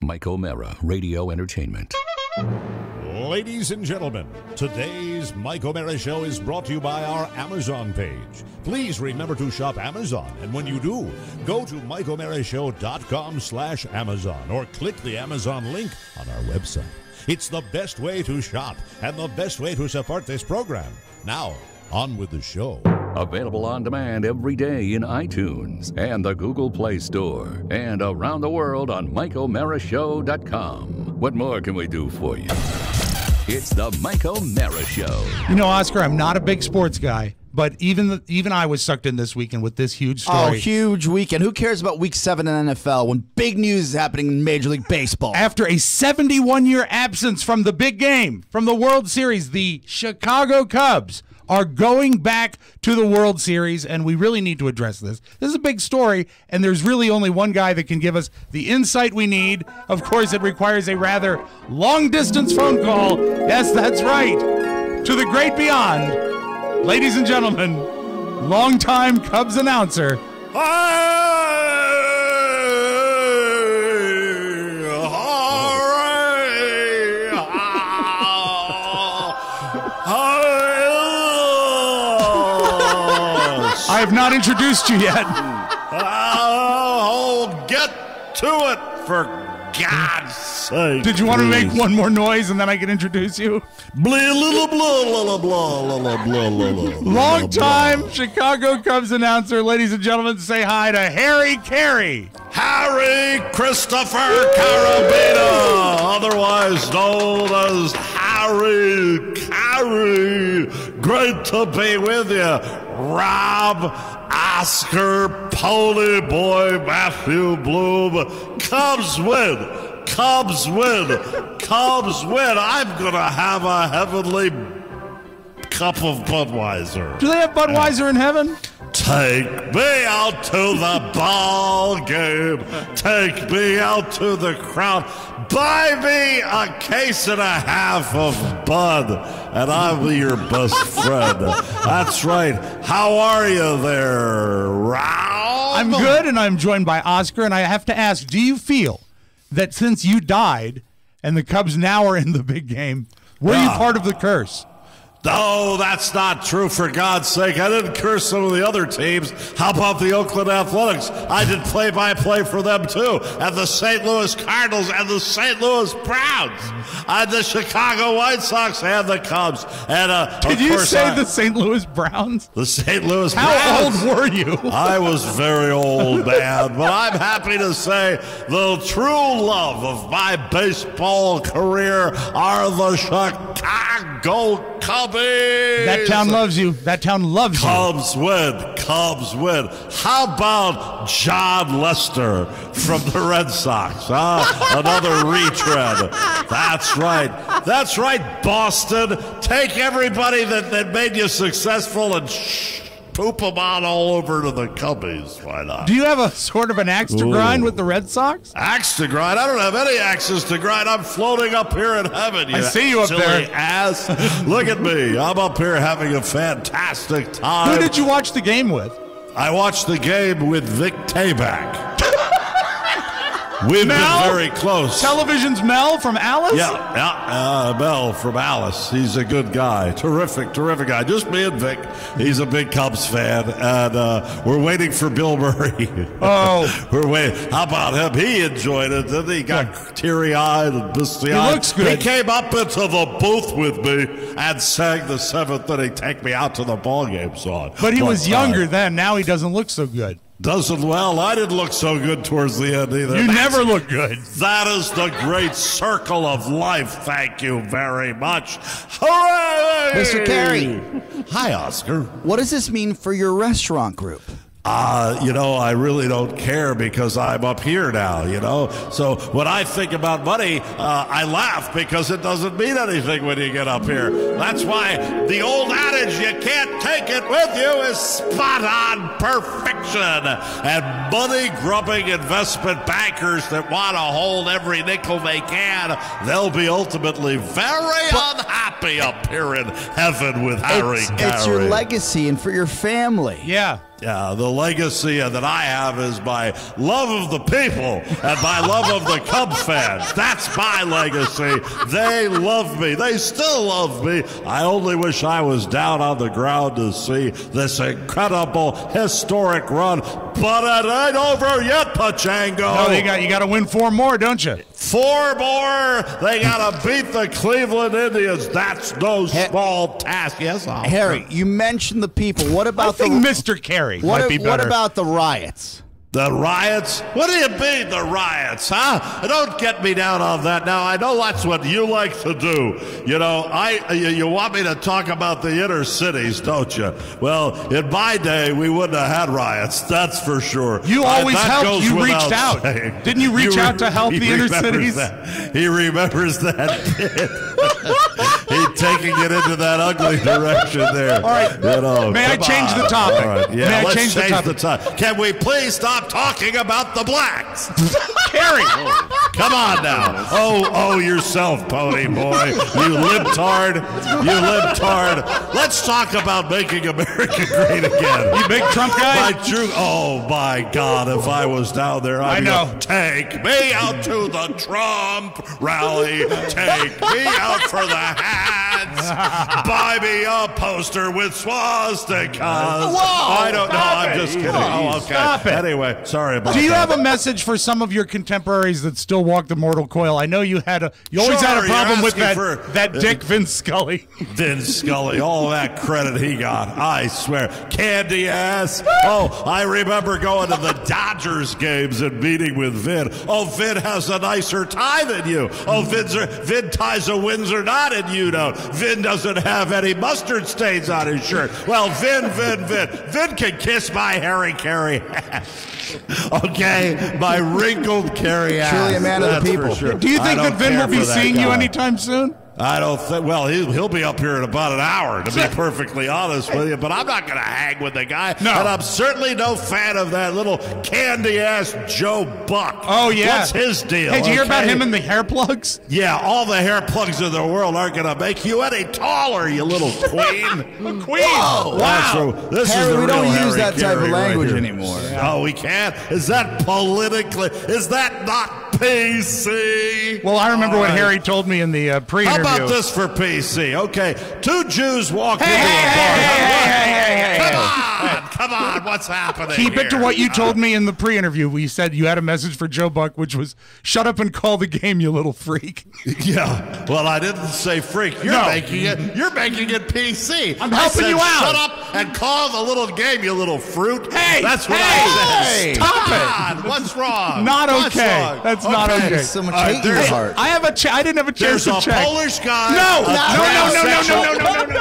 Mike O'Mara, Radio Entertainment. Ladies and gentlemen, today's Mike O'Mara Show is brought to you by our Amazon page. Please remember to shop Amazon, and when you do, go to MikeO'MaraShow.com/Amazon or click the Amazon link on our website. It's the best way to shop and the best way to support this program. Now, on with the show. Available on demand every day in iTunes and the Google Play Store and around the world on MikeO'MaraShow.com. What more can we do for you? It's the Mike O'Mara Show. You know, Oscar, I'm not a big sports guy, but even I was sucked in this weekend with this huge story. Oh, huge weekend. Who cares about Week 7 in NFL when big news is happening in Major League Baseball? After a 71-year absence from the big game, from the World Series, the Chicago Cubs are going back to the World Series, and we really need to address this. This is a big story, and there's really only one guy that can give us the insight we need. Of course, it requires a rather long-distance phone call. Yes, that's right. To the great beyond. Ladies and gentlemen, longtime Cubs announcer, I have not introduced you yet. Oh, get to it, for God's sake. Did you want to make one more noise and then I can introduce you? Long time Chicago Cubs announcer, ladies and gentlemen, say hi to Harry Carey. Harry Christopher Carabina, otherwise known as Harry Carey. Great to be with you. Rob, Oscar, Pony Boy, Matthew Bloom. Cubs win. Cubs win. Cubs win. I'm going to have a heavenly cup of Budweiser. Do they have Budweiser in heaven? Take me out to the ball game. Take me out to the crowd. Buy me a case and a half of Bud, and I'll be your best friend. That's right. How are you there, Ralph? I'm good, and I'm joined by Oscar, and I have to ask, do you feel that since you died and the Cubs now are in the big game, were you part of the curse? No, that's not true, for God's sake. I didn't curse some of the other teams. How about the Oakland Athletics? I did play-by-play for them, too. And the St. Louis Cardinals and the St. Louis Browns. And the Chicago White Sox and the Cubs. And did you say the St. Louis Browns? The St. Louis Browns. How old were you? I was very old, man. But I'm happy to say the true love of my baseball career are the Chicago Cubs. That town loves you. That town loves you. Cubs win. Cubs win. How about John Lester from the Red Sox? Another retread. That's right. That's right, Boston. Take everybody that made you successful and poop them out all over to the Cubbies. Why not? Do you have a sort of an axe to grind with the Red Sox? Axe to grind? I don't have any axes to grind. I'm floating up here in heaven. I see you up there. Ass. Look at me. I'm up here having a fantastic time. Who did you watch the game with? I watched the game with Vic Tayback. We've been very close. Television's Mel from Alice? Yeah, Mel from Alice. He's a good guy. Terrific guy. Just me and Vic. He's a big Cubs fan, and we're waiting for Bill Murray. Oh. We're waiting. How about him? He enjoyed it, didn't he? Got teary-eyed and misty-eyed. He looks good. He came up into the booth with me and sang the seventh inning, take me out to the ballgame song. But he was younger then. Now he doesn't look so good. Well, I didn't look so good towards the end either. You never look good. That is the great circle of life. Thank you very much. Hooray! Mr. Carey. Hi, Oscar. What does this mean for your restaurant group? I really don't care because I'm up here now, So when I think about money, I laugh because it doesn't mean anything when you get up here. That's why the old adage, you can't take it with you, is spot on perfection. And money-grubbing investment bankers that want to hold every nickel they can, they'll be ultimately very unhappy up here in heaven with Harry Carey. It's your legacy and for your family. Yeah. Yeah, the legacy that I have is my love of the people and my love of the Cubs fans. That's my legacy. They love me. They still love me. I only wish I was down on the ground to see this incredible, historic run. But it ain't over yet, Pachango. No, you got to win 4 more, don't you? 4 more. They got to beat the Cleveland Indians. That's no small task. Yes, Harry, you mentioned the people. What about Mr. Carey might be better. What about the riots? The riots? What do you mean, the riots, huh? Don't get me down on that now. I know that's what you like to do. You know, you want me to talk about the inner cities, don't you? Well, in my day, we wouldn't have had riots, that's for sure. You always helped. You reached out. Saying. Didn't you reach out to help the inner cities? He remembers that kid. He's taking it into that ugly direction there. All right. You know, may I change the topic? All right. Yeah, let's change the topic. Can we please stop talking about the blacks? Carey. Come on now. Oh, yourself, pony boy. You libtard. You libtard. Let's talk about making America great again. You big Trump guy? Oh, my God. If I was down there, I'd know. Go, take me out to the Trump rally. Take me out for the hats. Buy me a poster with swastikas. I don't know. I'm just kidding. Oh, okay. Stop it. Anyway, sorry about that. Do you have a message for some of your contemporaries that still walk the mortal coil? I know you always had a problem with that Dick Vince Scully. Vince Scully, all that credit he got, I swear. Candy ass. Oh, I remember going to the Dodgers games and meeting with Vin. Oh, Vin has a nicer tie than you. Oh, Vin ties a Windsor knot and you don't. Vin doesn't have any mustard stains on his shirt. Well, Vin can kiss my Harry Carey ass. Okay, my wrinkled Carey ass. Truly a man of the people. Sure. Do you think that Vin will be seeing you anytime soon? I don't think. Well, he'll be up here in about an hour, to be perfectly honest with you. But I'm not going to hang with the guy. No. And I'm certainly no fan of that little candy-ass Joe Buck. Oh, yeah. What's his deal? Hey, did you hear about him and the hair plugs? Yeah, all the hair plugs in the world aren't going to make you any taller, you little queen. Queen. Whoa. Wow. This Harry, is the we don't real use Harry that type of Carey language right here. anymore. Oh, we can't? Is that politically? Is that not PC? Well, I remember what Harry told me in the pre-interview. How about this for PC? Okay, 2 Jews walk into a bar. Come on, what's happening? Keep it to what you told me in the pre-interview. We said you had a message for Joe Buck, which was, shut up and call the game, you little freak. Yeah, well, I didn't say freak. You're making it PC. I'm helping you out. Shut up and call the little game, you little fruit. Hey, that's what I said. Stop it. What's wrong? Not okay. Wrong? That's not okay. There's so much hate in your heart. I didn't have a chance There's to a check. Polish guy. No.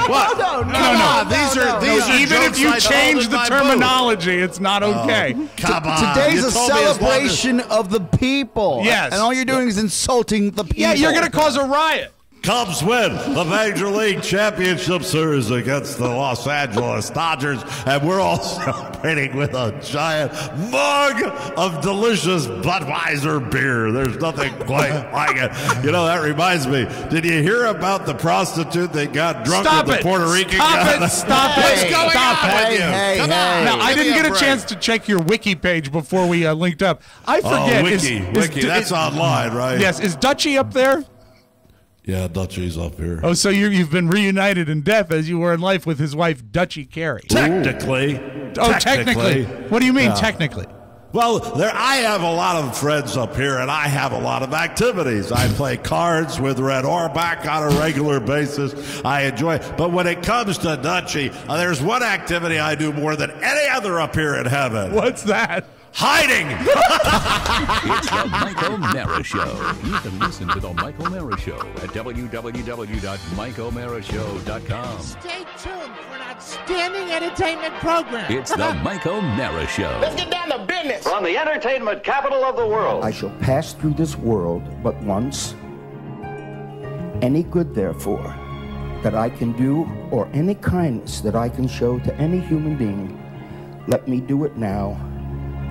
What? No. These are even if you change the terminology, it's not okay. Come on. Today's a celebration of the people. Yes. And all you're doing is insulting the people. Yeah, you're going to cause a riot. Cubs win the Major League Championship Series against the Los Angeles Dodgers, and we're all celebrating with a giant mug of delicious Budweiser beer. There's nothing quite like it. You know, that reminds me. Did you hear about the prostitute that got drunk with the Puerto Rican guy? Stop it. What's going on with you? Hey, Come hey. on. Now, I didn't get a break. chance to check your wiki page before we linked up. I forget. Wiki. That's online, right? Yes. Is Dutchie up there? Yeah, Dutchie's up here. Oh, so you've been reunited in death as you were in life with his wife, Dutchie Carey. Technically. Oh, technically. What do you mean, technically? Well, I have a lot of friends up here, and I have a lot of activities. I play cards with Red Auerbach on a regular basis. I enjoy it. But when it comes to Dutchie, there's one activity I do more than any other up here in heaven. What's that? Hiding! It's the Michael Mara Show. You can listen to the Michael Mara Show at www.michaelmarashow.com. Stay tuned for an outstanding entertainment program. It's the Michael Mara Show. Let's get down to business. From the entertainment capital of the world. I shall pass through this world but once. Any good, therefore, that I can do, or any kindness that I can show to any human being, let me do it now.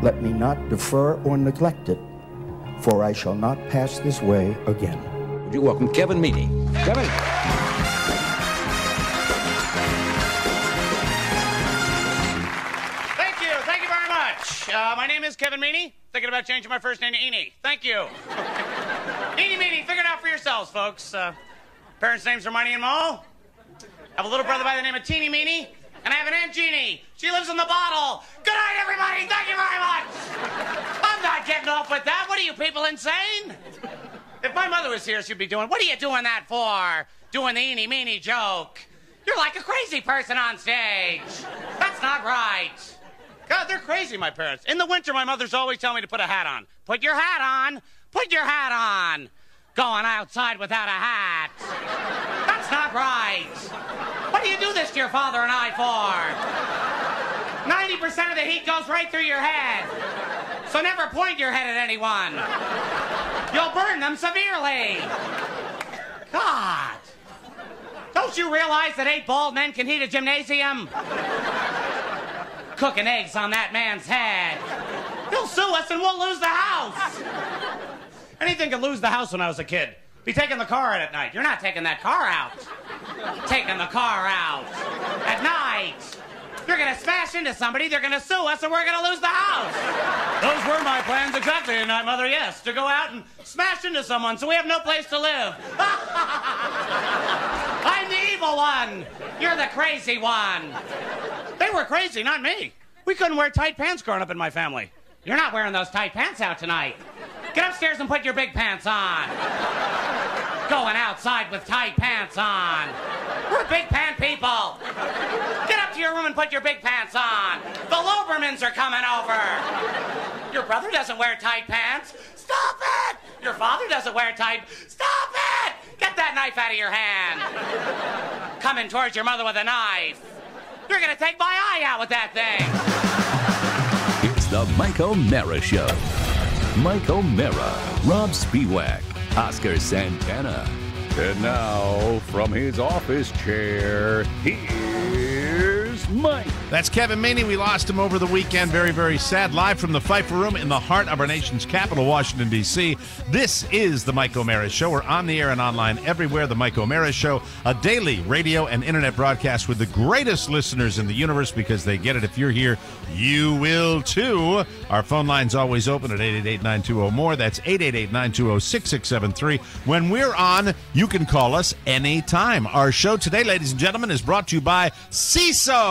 Let me not defer or neglect it, for I shall not pass this way again. Would you welcome Kevin Meaney? Kevin. Thank My name is Kevin Meaney. Thinking about changing my first name to Eenie. Thank you. Eenie Meaney, figure it out for yourselves, folks. Parents' names are Marnie and Mo. I have a little brother by the name of Teeny Meaney, and I have an Aunt Jeannie. She lives in the bottle. Good night, everybody. Thank you very much. I'm not getting off with that. What are you people, insane? If my mother was here, she'd be doing, what are you doing that for? Doing the Eenie Meaney joke. You're like a crazy person on stage. That's not right. God, they're crazy, my parents. In the winter, my mother's always telling me to put a hat on. Put your hat on. Put your hat on. Going outside without a hat. That's not right. What do you do this to your father and I for? 90% of the heat goes right through your head. So never point your head at anyone. You'll burn them severely. God. Don't you realize that 8 bald men can heat a gymnasium? Cooking eggs on that man's head. He'll sue us and we'll lose the house. Anything could lose the house when I was a kid. Be taking the car out at night. You're not taking that car out. Taking the car out. At night. You're going to smash into somebody, they're going to sue us, and we're going to lose the house. Those were my plans exactly tonight, Mother, yes. To go out and smash into someone so we have no place to live. I'm the evil one. You're the crazy one. They were crazy, not me. We couldn't wear tight pants growing up in my family. You're not wearing those tight pants out tonight. Get upstairs and put your big pants on. Going outside with tight pants on. We're big pant people. Get up to your room and put your big pants on. The Lobermans are coming over. Your brother doesn't wear tight pants. Stop it! Your father doesn't wear tight... Stop it! Get that knife out of your hand. Coming towards your mother with a knife. You're gonna take my eye out with that thing. It's the Mike O'Mara Show. Mike O'Mara, Rob Spiewak, Oscar Santana. And now, from his office chair, here's Mike. That's Kevin Meaney. We lost him over the weekend. Very, very sad. Live from the Pfeiffer Room in the heart of our nation's capital, Washington, D.C. This is the Mike O'Mara Show. We're on the air and online everywhere. The Mike O'Mara Show, a daily radio and internet broadcast with the greatest listeners in the universe because they get it. If you're here, you will too. Our phone line's always open at 888-920-MORE. That's 888-920-6673. When we're on, you can call us anytime. Our show today, ladies and gentlemen, is brought to you by CISO.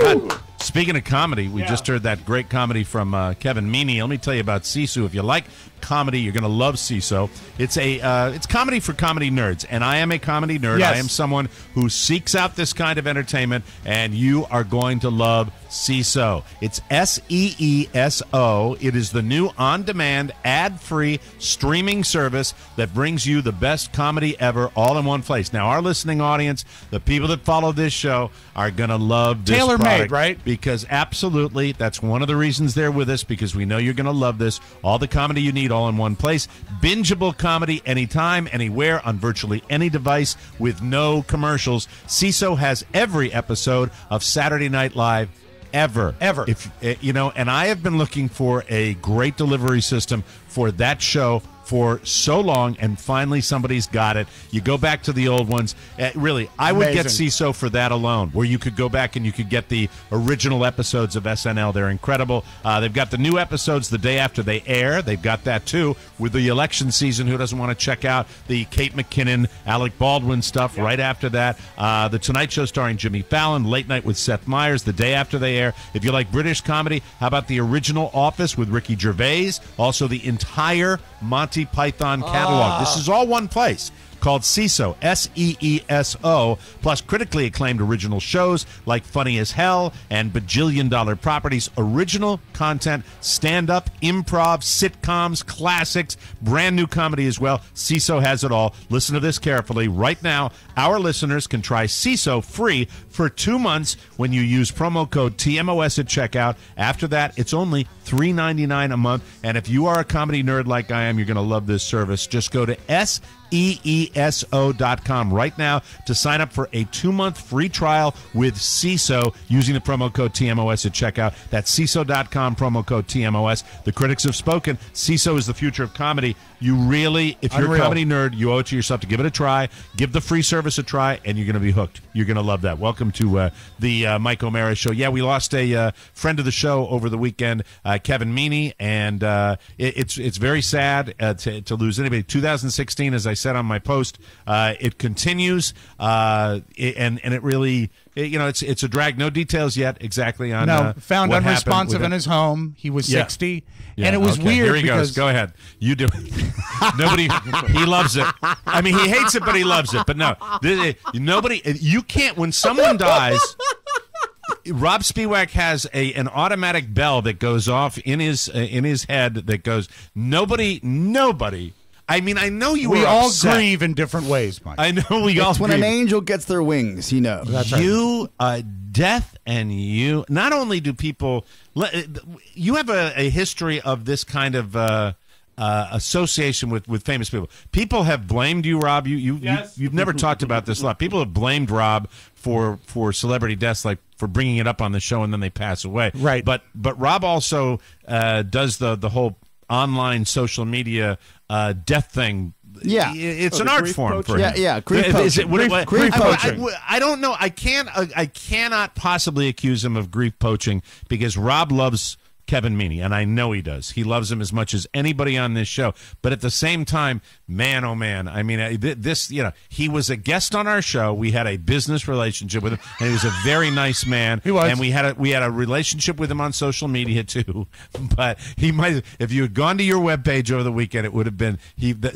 God, speaking of comedy, we just heard that great comedy from Kevin Meaney. Let me tell you about Sisu. If you like comedy, you're going to love CISO. It's comedy for comedy nerds, and I am a comedy nerd. Yes. I am someone who seeks out this kind of entertainment, and you are going to love CISO. It's SEESO. It is the new on-demand, ad-free streaming service that brings you the best comedy ever all in one place. Now, our listening audience, the people that follow this show, are going to love this Tailor-made, product, right? Because absolutely, that's one of the reasons they're with us, because we know you're going to love this. All the comedy you need all in one place. Bingeable comedy anytime, anywhere, on virtually any device with no commercials. CISO has every episode of Saturday Night Live ever. If and I have been looking for a great delivery system for that show for so long, and finally somebody's got it. You go back to the old ones. Really, I would get CISO for that alone, where you could go back and you could get the original episodes of SNL. They're incredible. They've got the new episodes the day after they air. They've got that, too, with the election season. Who doesn't want to check out the Kate McKinnon, Alec Baldwin stuff right after that? The Tonight Show starring Jimmy Fallon, Late Night with Seth Meyers, the day after they air. If you like British comedy, how about the original Office with Ricky Gervais? Also, the entire Monty Python catalog. This is all one place, called CISO, SEESO, plus critically acclaimed original shows like Funny as Hell and Bajillion Dollar Properties, original content, stand-up, improv, sitcoms, classics, brand new comedy as well. CISO has it all. Listen to this carefully. Right now, our listeners can try CISO free for 2 months when you use promo code TMOS at checkout. After that, it's only $3.99 a month. And if you are a comedy nerd like I am, you're going to love this service. Just go to EESO.com right now to sign up for a 2-month free trial with CISO using the promo code TMOS at checkout. That's CISO.com, promo code TMOS. The critics have spoken. CISO is the future of comedy. You really, if you're a comedy nerd, you owe it to yourself to give it a try. Give the free service a try, and you're going to be hooked. You're going to love that. Welcome to the Mike O'Mara Show. Yeah, we lost a friend of the show over the weekend, Kevin Meaney, and it's very sad to lose anybody. 2016, as I said on my post, it continues, and it really, it's a drag. No details yet exactly on found what unresponsive in his home. He was 60, and it was weird. Here he because goes. Go ahead. You do it. Nobody. He loves it. I mean, he hates it, but he loves it. But no, nobody. You can't. When someone dies, Rob Spiewak has an automatic bell that goes off in his head that goes. Nobody. I mean, I know you. We all upset. grieve in different ways, Mike. I know we all. It's when grieve. an angel gets their wings, he knows. That's right. Death and you. Not only do people, you have a history of this kind of association with famous people. People have blamed you, Rob. You've never talked about this a lot. People have blamed Rob for celebrity deaths, like for bringing it up on the show and then they pass away. Right. But Rob also does the whole online social media death thing. Yeah, it's an art form for him. Yeah, grief poaching. Grief poaching. I don't know. I cannot possibly accuse him of grief poaching because Rob loves Kevin Meaney, and I know he does. He loves him as much as anybody on this show. But at the same time, man, oh man, I mean, he was a guest on our show. We had a business relationship with him, and he was a very nice man. He was, and we had a relationship with him on social media too. But he might, if you had gone to your webpage over the weekend, it would have been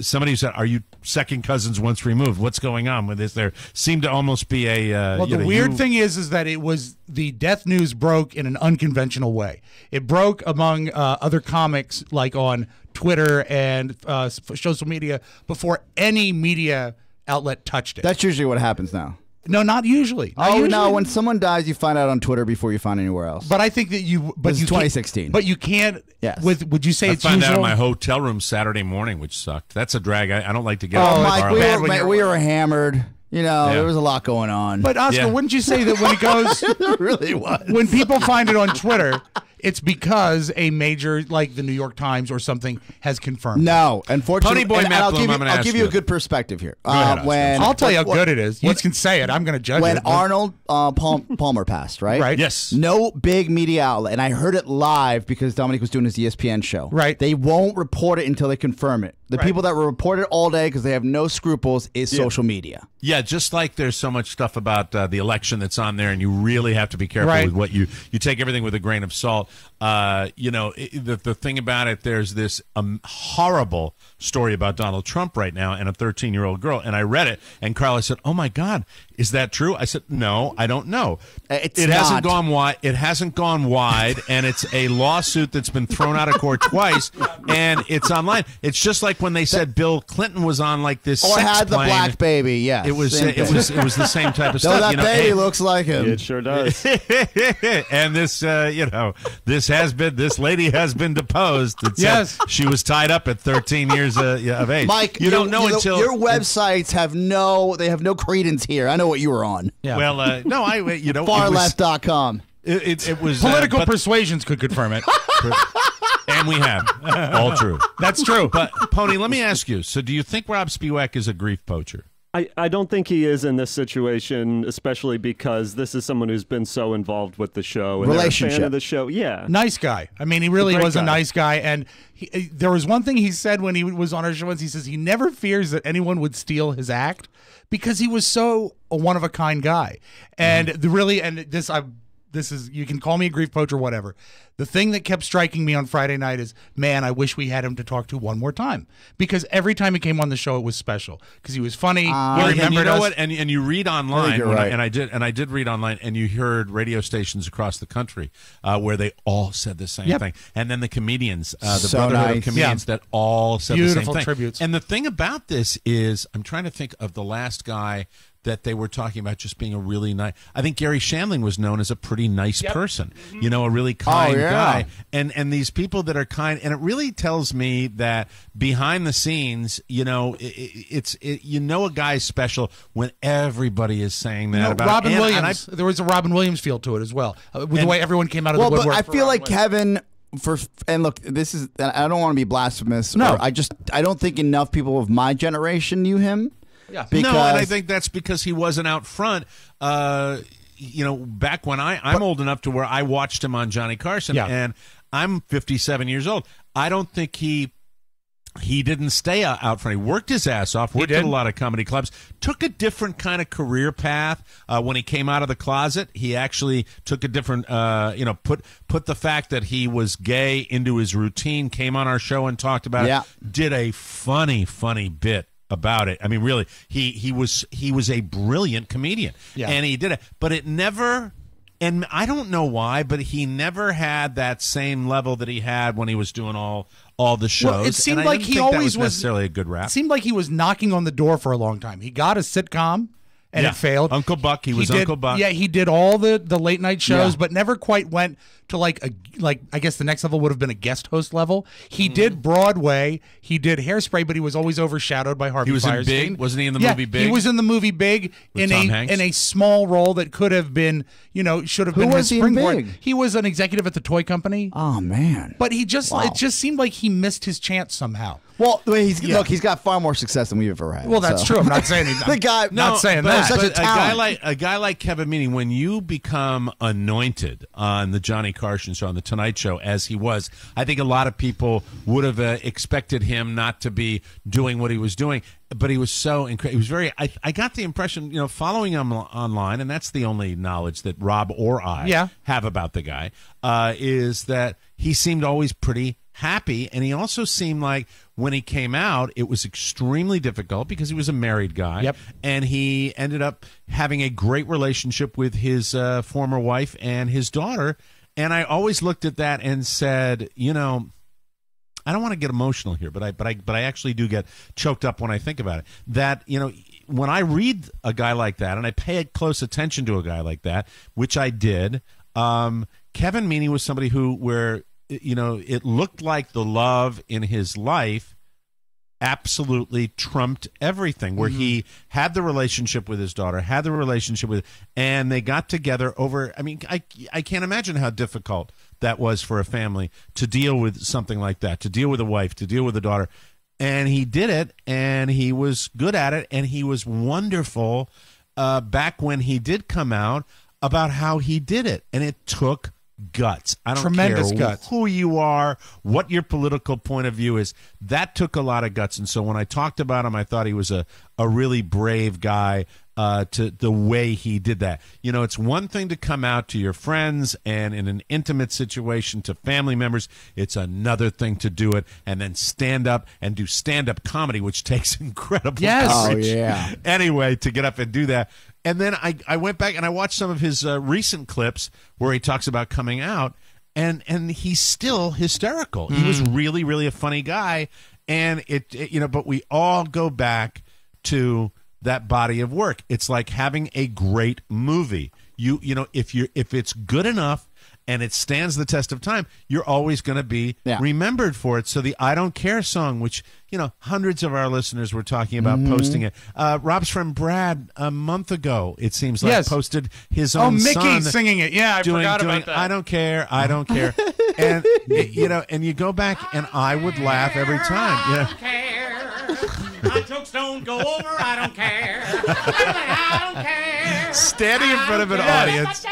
somebody who said, "Are you second cousins once removed? What's going on with this?" There seemed to almost be a. Well, the weird thing is that it was the death news broke in an unconventional way. It broke among other comics, like on Twitter and social media, before any media outlet touched it. That's usually what happens now. No, not usually. No, when someone dies, you find out on Twitter before you find anywhere else. But I think that you. But this you is 2016. But you can't. Yes. Would you say I it's found usual? out in my hotel room Saturday morning, which sucked. That's a drag. I don't like to get. Oh, off Mike, we were hammered. There was a lot going on. But Oscar, wouldn't you say that when it goes, it really was. When people find it on Twitter, it's because a major like the New York Times or something has confirmed. No, unfortunately, Pony Boy Matt Bloom, I'll give you a good perspective here. I'll tell you how good it is. You can say it. I'm going to judge when it. When Arnold Palmer passed, right? Right. Yes. No big media outlet, and I heard it live because Dominic was doing his ESPN show. Right. They won't report it until they confirm it. The people that will report it all day because they have no scruples is social media. Yeah, just like there's so much stuff about the election that's on there, and you really have to be careful with what you take everything with a grain of salt. The thing about it, there's this horrible story about Donald Trump right now and a 13-year-old girl, and I read it, and Carla said, "Oh my God, is that true?" I said, "No, I don't know. It hasn't gone wide. It hasn't gone wide, and it's a lawsuit that's been thrown out of court twice, and it's online. It's just like when they said Bill Clinton was on like this or sex had the plane. black baby. Yeah, it was the same type of stuff. That baby looks like him. It sure does. And this this lady has been deposed. Yes, she was tied up at 13 years of age. Mike, you don't know until your websites have no credence here. I know what you were on. Yeah. Well, no, farleft.com. It was political persuasions could confirm it. And we have. All true. That's true. But, Pony, let me ask you. So do you think Rob Spiewak is a grief poacher? I don't think he is in this situation, especially because this is someone who's been so involved with the show. And relationship. They're a fan of the show. Yeah. Nice guy. I mean, he really was a nice guy. And there was one thing he said when he was on our show. He says he never fears that anyone would steal his act because he was so a one-of-a-kind guy. And this is, you can call me a grief poacher, whatever. The thing that kept striking me on Friday night is, man, I wish we had him to talk to one more time, because every time he came on the show, it was special because he was funny. He remembered and you know us. what? And you read online, right. and I did read online, and you heard radio stations across the country where they all said the same thing, and then the comedians, the Brotherhood of Comedians, that all said the same thing. Beautiful tributes. And the thing about this is, I'm trying to think of the last guy that they were talking about just being a really nice. I think Gary Shandling was known as a pretty nice person, you know, a really kind guy. And these people that are kind, and it really tells me that behind the scenes, you know, you know a guy's special when everybody is saying that about Robin him. Williams. There was a Robin Williams feel to it as well, with the way everyone came out of the woodwork. But I feel like Kevin. And look, this is, I don't want to be blasphemous. No, I don't think enough people of my generation knew him. Yeah. No, and I think that's because he wasn't out front. You know, back when I'm old enough to where I watched him on Johnny Carson, and I'm 57 years old. I don't think he didn't stay out front. He worked his ass off, worked at a lot of comedy clubs, took a different kind of career path. When he came out of the closet, he actually took a different, you know, put the fact that he was gay into his routine, came on our show and talked about it, did a funny bit about it. I mean, really, he was a brilliant comedian, and he did it. But it never, and I don't know why, but he never had that same level that he had when he was doing all the shows. Well, it seemed and I like didn't he think that always was necessarily a good rap. It seemed like he was knocking on the door for a long time. He got a sitcom, and it failed. Uncle Buck, he was Uncle Buck. Yeah, he did all the late night shows, but never quite went to like I guess the next level would have been a guest host level. He did Broadway, he did Hairspray, but he was always overshadowed by Harvey Fierstein. He was in Big, wasn't he in the movie Big? He was in the movie Big with Tom Hanks? in a small role that could have been, you know, should have been his springboard. Big? He was an executive at the toy company. Oh man. But it just seemed like he missed his chance somehow. Well, look, he's got far more success than we've ever had. Well, that's true. I'm not saying the guy. Not saying that. Such But a a guy like Kevin Meaney, when you become anointed on the Johnny Carson show, on the Tonight Show, as he was, I think a lot of people would have expected him not to be doing what he was doing. But he was so incredible. He was very. I got the impression, you know, following him online, and that's the only knowledge that Rob or I have about the guy, is that he seemed always pretty happy, and he also seemed like when he came out, it was extremely difficult because he was a married guy, and he ended up having a great relationship with his former wife and his daughter. And I always looked at that and said, you know, I don't want to get emotional here, but I actually do get choked up when I think about it. That, you know, when I read a guy like that and I pay close attention to a guy like that, which I did, Kevin Meaney was somebody where you know, it looked like the love in his life absolutely trumped everything, where he had the relationship with his daughter, had the relationship with, and they got together over, I mean, I can't imagine how difficult that was for a family to deal with something like that, to deal with a wife, to deal with a daughter. And he did it, and he was good at it, and he was wonderful back when he did come out about how he did it. And it took guts. I don't Tremendous care guts. who you are, what your political point of view is. That took a lot of guts. And so when I talked about him, I thought he was a really brave guy to the way he did that. You know, it's one thing to come out to your friends and in an intimate situation to family members. It's another thing to do it and then stand up and do stand-up comedy, which takes incredible courage. Anyway, to get up and do that. And then I went back and I watched some of his recent clips where he talks about coming out, and he's still hysterical. He was really, really a funny guy, and it you know. But we all go back to that body of work. It's like having a great movie. You know, if it's good enough and it stands the test of time, you're always going to be remembered for it. So the I Don't Care song, which, you know, hundreds of our listeners were talking about posting it. Rob's friend Brad, a month ago, it seems like, posted his own Mickey son singing it. Yeah, I forgot about that. I don't care, I don't care. And, you know, and you go back, and I would laugh every time. You know? I don't care. My jokes don't go over. I don't care. I don't care. Standing in front of an audience,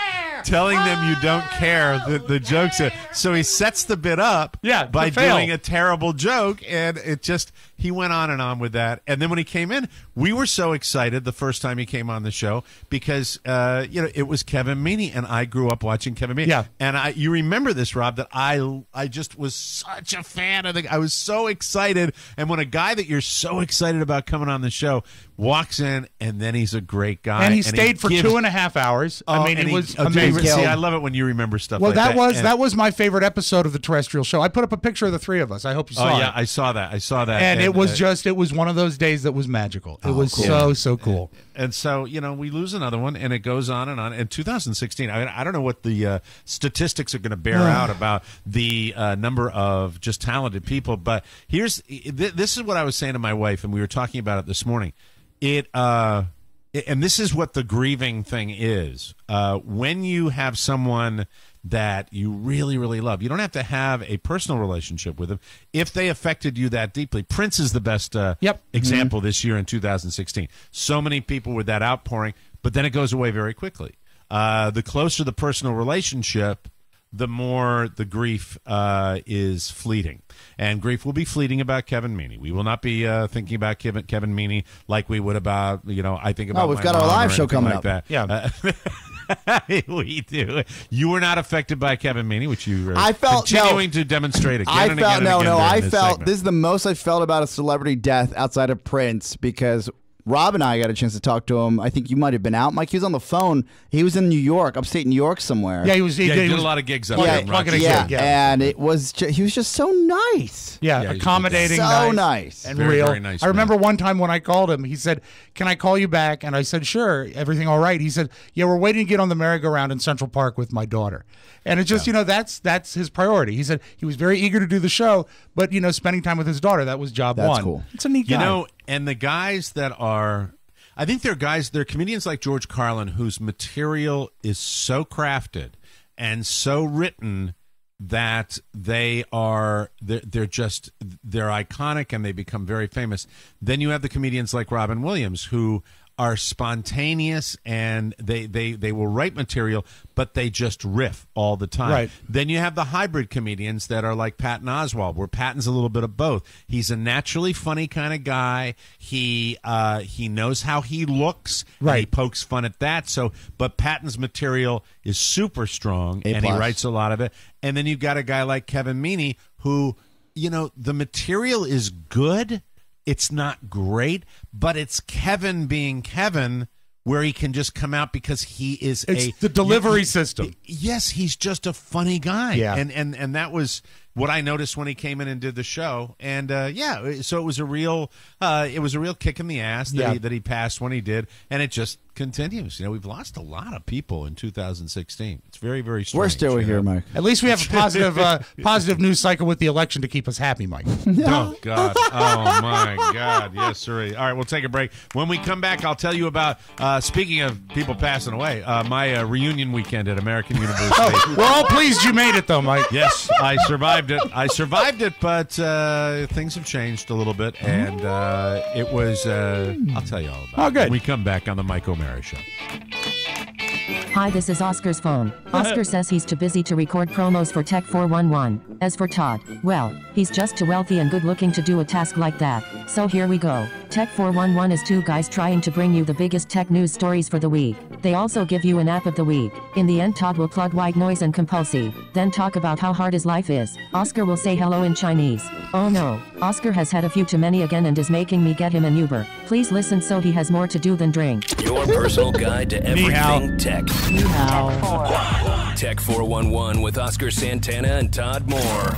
telling them you don't care the jokes. So he sets the bit up by doing a terrible joke, and it just, he went on and on with that. And then when he came in, we were so excited the first time he came on the show because you know, it was Kevin Meaney, and I grew up watching Kevin Meaney. Yeah. And you remember this, Rob, that I just was such a fan of I was so excited. And when a guy that you're so excited about coming on the show walks in, and then he's a great guy. And he stayed for 2.5 hours. I mean, it was amazing. killed. I love it when you remember stuff Well, like that. that was my favorite episode of the terrestrial show. I put up a picture of the three of us. I hope you saw it. Oh, yeah, I saw that. And it was one of those days that was magical. It was so cool. And so, we lose another one, and it goes on and on. In 2016, I don't know what the statistics are going to bear out about the number of just talented people, but this is what I was saying to my wife, and we were talking about it this morning. And this is what the grieving thing is. When you have someone that you really, really love, you don't have to have a personal relationship with them. If they affected you that deeply, Prince is the best example this year in 2016. So many people with that outpouring, but then it goes away very quickly. The closer the personal relationship, the more the grief is fleeting. And grief will be fleeting about Kevin Meaney. We will not be thinking about Kevin Meaney like we would about, I think about we've got our live show coming up. That. Yeah. We do. You were not affected by Kevin Meaney, which you I felt continuing to demonstrate again and again and again. I felt this is the most I felt about a celebrity death outside of Prince, because Rob and I got a chance to talk to him. I think you might have been out, Mike. He was on the phone. He was in New York, upstate New York somewhere. Yeah, he did a lot of gigs up there. And he was just so nice. Yeah, accommodating, nice. and very, real. very nice I remember one time when I called him, he said, "Can I call you back?" And I said, "Sure. Everything all right?" He said, "Yeah, we're waiting to get on the merry-go-round in Central Park with my daughter." And it's just, that's his priority. He said he was very eager to do the show, but spending time with his daughter, that was job one. That's cool. It's a neat guy. And the guys that are, I think they're comedians like George Carlin, whose material is so crafted and so written that they're iconic and they become very famous. Then you have the comedians like Robin Williams, who are spontaneous and they will write material, but they just riff all the time. Right. Then you have the hybrid comedians that are like Patton Oswalt, where Patton's a little bit of both. He's a naturally funny kind of guy. He knows how he looks. Right. And he pokes fun at that. But Patton's material is super strong, and he writes a lot of it. And then you've got a guy like Kevin Meaney, who, the material is good. It's not great, but it's Kevin being Kevin, where he can just come out because he is the delivery system. Yes, he's just a funny guy. Yeah. And that was what I noticed when he came in and did the show. And so it was a real kick in the ass that he passed when he did, and it just continues. We've lost a lot of people in 2016. It's very, very strange. We're still here, Mike. At least we have a positive news cycle with the election to keep us happy, Mike. Oh, God. Oh, my God. Yes, sir. All right, we'll take a break. When we come back, I'll tell you about, speaking of people passing away, my reunion weekend at American University. We're all pleased you made it, though, Mike. Yes, I survived it. But things have changed a little bit, and it was, I'll tell you all about it. Good. When we come back on the Mike O'Mara Show. Hi, this is Oscar's phone. Oscar says he's too busy to record promos for Tech 411. As for Todd, well, he's just too wealthy and good looking to do a task like that. So here we go. Tech 411 is two guys trying to bring you the biggest tech news stories for the week. They also give you an app of the week. In the end, Todd will plug white noise and compulsy, then talk about how hard his life is. Oscar will say hello in Chinese. Oh no, Oscar has had a few too many again and is making me get him an Uber. Please listen so he has more to do than drink. Your personal guide to everything tech. Ni hao. Tech 411 with Oscar Santana and Todd Moore.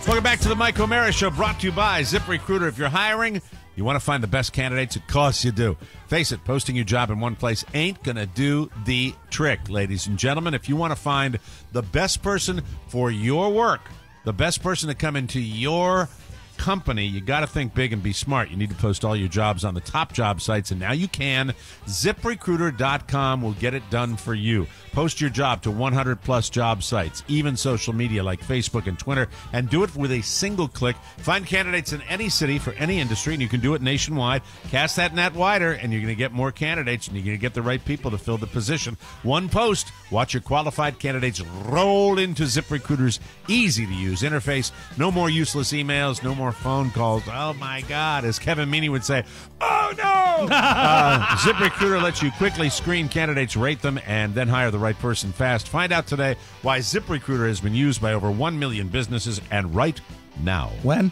Welcome back to the Mike O'Mara Show, brought to you by ZipRecruiter. If you're hiring, you want to find the best candidates, of course you do. Face it, posting your job in one place ain't going to do the trick, ladies and gentlemen. If you want to find the best person for your work, the best person to come into your company, you got to think big and be smart. You need to post all your jobs on the top job sites, and now you can. ZipRecruiter.com will get it done for you. Post your job to 100-plus job sites, even social media like Facebook and Twitter, and do it with a single click. Find candidates in any city for any industry, and you can do it nationwide. Cast that net wider, and you're going to get more candidates, and you're going to get the right people to fill the position. One post. Watch your qualified candidates roll into ZipRecruiter's easy-to-use interface. No more useless emails, no more phone calls. Oh, my God. As Kevin Meaney would say, oh, no! ZipRecruiter lets you quickly screen candidates, rate them, and then hire the right person fast. Find out today why ZipRecruiter has been used by over 1 million businesses, and right now. When?